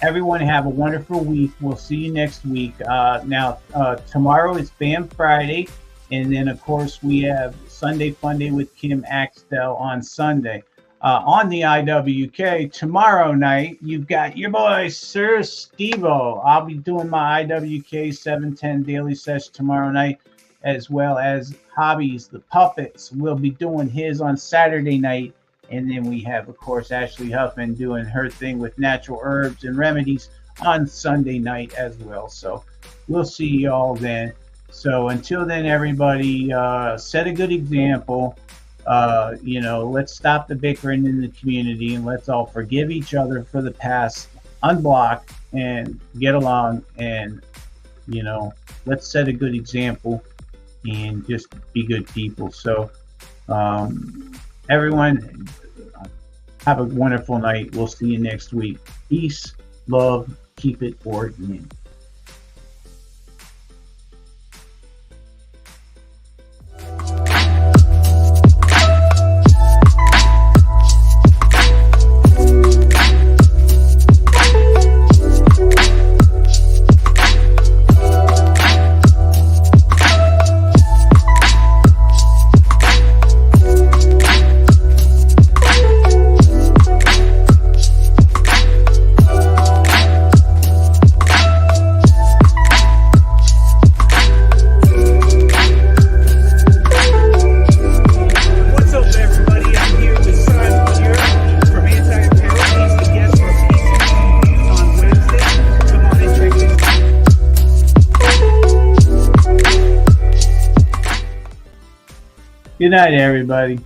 everyone have a wonderful week. We'll see you next week. Now, tomorrow is Fam Friday. And then, of course, we have Sunday Fun Day with Kim Axtell on Sunday. On the IWK tomorrow night, you've got your boy, Sir SteveO. I'll be doing my IWK 710 daily session tomorrow night, as well as Hobbies, the Puppets, will be doing his on Saturday night. And then we have, of course, Ashley Huffman doing her thing with natural herbs and remedies on Sunday night as well. So we'll see you all then. So until then, everybody, set a good example. Let's stop the bickering in the community and let's all forgive each other for the past, unblock and get along, and let's set a good example and just be good people. So everyone have a wonderful night. We'll see you next week. Peace, love, keep it organic. Good night, everybody.